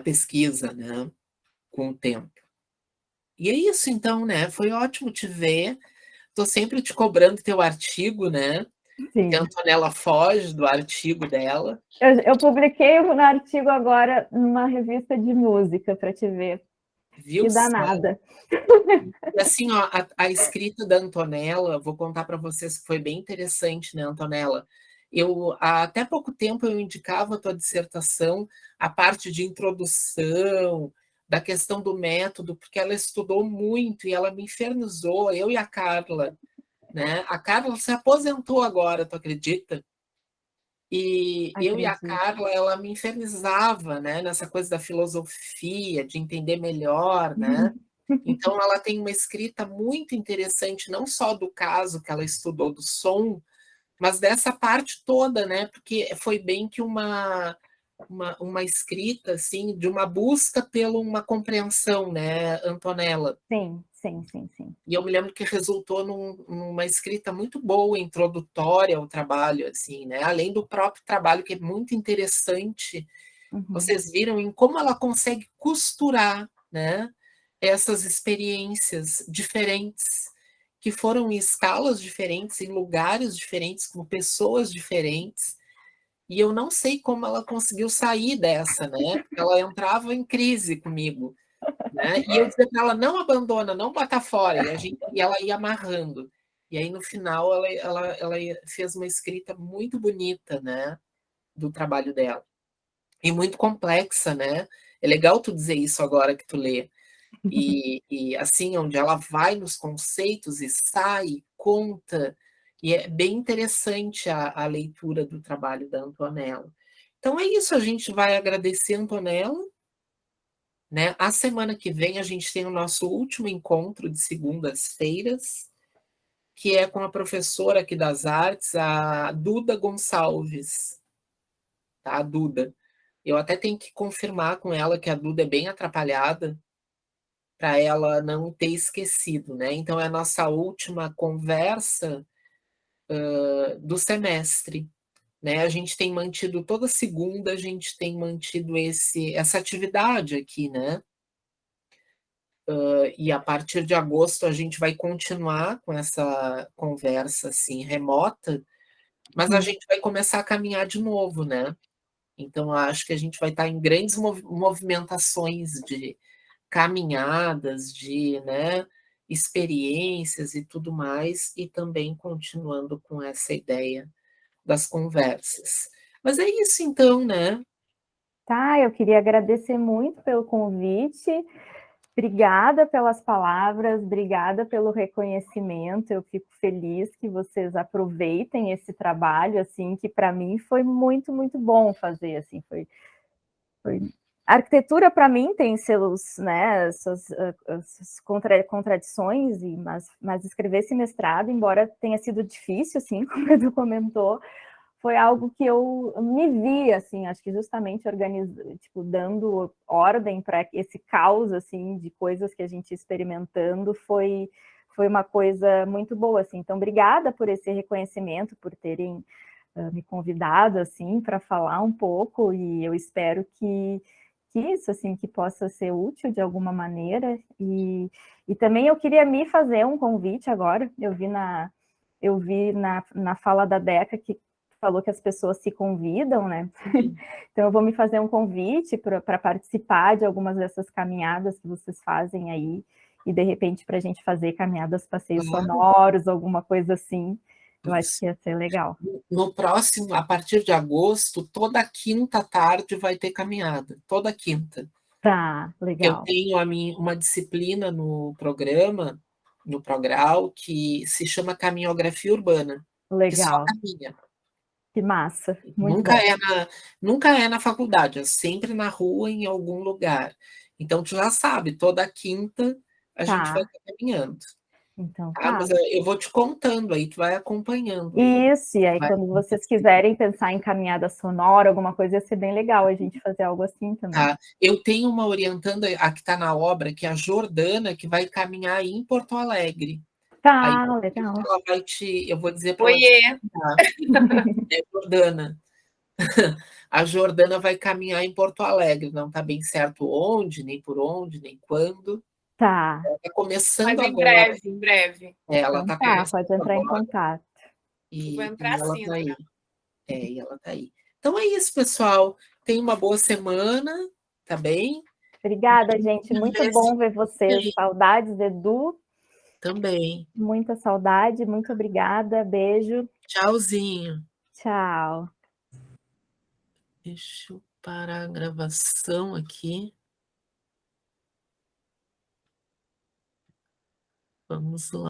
pesquisa, né? Com o tempo. E é isso, então, né? Foi ótimo te ver. Estou sempre te cobrando teu artigo, né? Sim. A Antonella foge do artigo dela. Eu publiquei um artigo agora numa revista de música, para te ver. Viu? Que danada. E assim, ó, a escrita da Antonella, vou contar para vocês que foi bem interessante, né, Antonella? Até pouco tempo eu indicava a tua dissertação, a parte de introdução, da questão do método, porque ela estudou muito e ela me infernizou, eu e a Carla, né? A Carla se aposentou agora, tu acredita? E eu e a Carla, ela me infernizava, né, nessa coisa da filosofia, de entender melhor, né? Então, ela tem uma escrita muito interessante, não só do caso que ela estudou do som, mas dessa parte toda, né? Porque foi bem que uma escrita, assim, de uma busca pela uma compreensão, né, Antonella? Sim, sim, sim, sim. E eu me lembro que resultou numa escrita muito boa, introdutória ao trabalho, assim, né? Além do próprio trabalho, que é muito interessante, vocês viram em como ela consegue costurar, né, essas experiências diferentes, que foram em escalas diferentes, em lugares diferentes, com pessoas diferentes, e eu não sei como ela conseguiu sair dessa, né? Porque ela entrava em crise comigo, né? E eu dizia para ela, não abandona, não bota fora, e ela ia amarrando. E aí, no final, ela fez uma escrita muito bonita, né, do trabalho dela. E muito complexa, né? É legal tu dizer isso agora que tu lê. E assim, onde ela vai nos conceitos e sai, conta, e é bem interessante a leitura do trabalho da Antonella. Então é isso, a gente vai agradecer a Antonella, né? A semana que vem a gente tem o nosso último encontro de segundas-feiras, que é com a professora aqui das artes, a Duda Gonçalves, tá? A Duda. Eu até tenho que confirmar com ela que a Duda é bem atrapalhada, para ela não ter esquecido, né? Então é a nossa última conversa do semestre, né? A gente tem mantido toda segunda, a gente tem mantido essa atividade aqui, né? E a partir de agosto a gente vai continuar com essa conversa assim remota, mas a gente vai começar a caminhar de novo, né? Então acho que a gente vai estar em grandes movimentações de caminhadas, de, né, experiências e tudo mais, e também continuando com essa ideia das conversas. Mas é isso então, né? Tá, eu queria agradecer muito pelo convite. Obrigada pelas palavras, obrigada pelo reconhecimento. Eu fico feliz que vocês aproveitem esse trabalho, assim, que para mim foi muito, muito bom fazer, assim, foi... A arquitetura, para mim, tem seus, né, suas contradições, mas escrever esse mestrado, embora tenha sido difícil, assim, como o Edu comentou, foi algo que eu me vi, assim, acho que justamente tipo, dando ordem para esse caos, assim, de coisas que a gente ia experimentando, foi uma coisa muito boa, assim. Então, obrigada por esse reconhecimento, por terem me convidado, assim, para falar um pouco, e eu espero que isso, assim, que possa ser útil de alguma maneira, e também eu queria me fazer um convite agora, eu vi na fala da Deca que falou que as pessoas se convidam, né? Então eu vou me fazer um convite para participar de algumas dessas caminhadas que vocês fazem aí, e de repente para a gente fazer caminhadas, passeios sonoros, alguma coisa assim. Eu acho que ia ser legal. No próximo, a partir de agosto, toda quinta tarde vai ter caminhada, toda quinta. Tá, legal. Eu tenho uma disciplina no programa, no Progral, que se chama Caminhografia Urbana. Que só Legal. caminha. Que massa, muito bom. Nunca é na faculdade, é sempre na rua, em algum lugar. Então, tu já sabe, toda quinta a gente vai estar caminhando. Então, Tá? Mas eu vou te contando, aí tu vai acompanhando. Isso, e aí quando vocês quiserem pensar em caminhada sonora, alguma coisa, ia ser bem legal a gente fazer algo assim também. Tá. Eu tenho uma orientanda, a que está na obra, que é a Jordana, que vai caminhar em Porto Alegre. Tá, aí, legal. Ela vai eu vou dizer para ela. Oiê! É Jordana. A Jordana vai caminhar em Porto Alegre, não está bem certo onde, nem por onde, nem quando. Tá. Ela está começando Mas agora. em breve. Ela Então, está começando pode entrar em agora. contato. Vou entrar ela sim, está aí. né? E ela está aí. Então é isso, pessoal. Tenha uma boa semana, tá bem? Obrigada, gente. Muito bom ver vocês. Saudades, Edu. Também. Muita saudade. Muito obrigada. Beijo. Tchauzinho. Tchau. Deixa eu parar a gravação aqui. Vamos lá.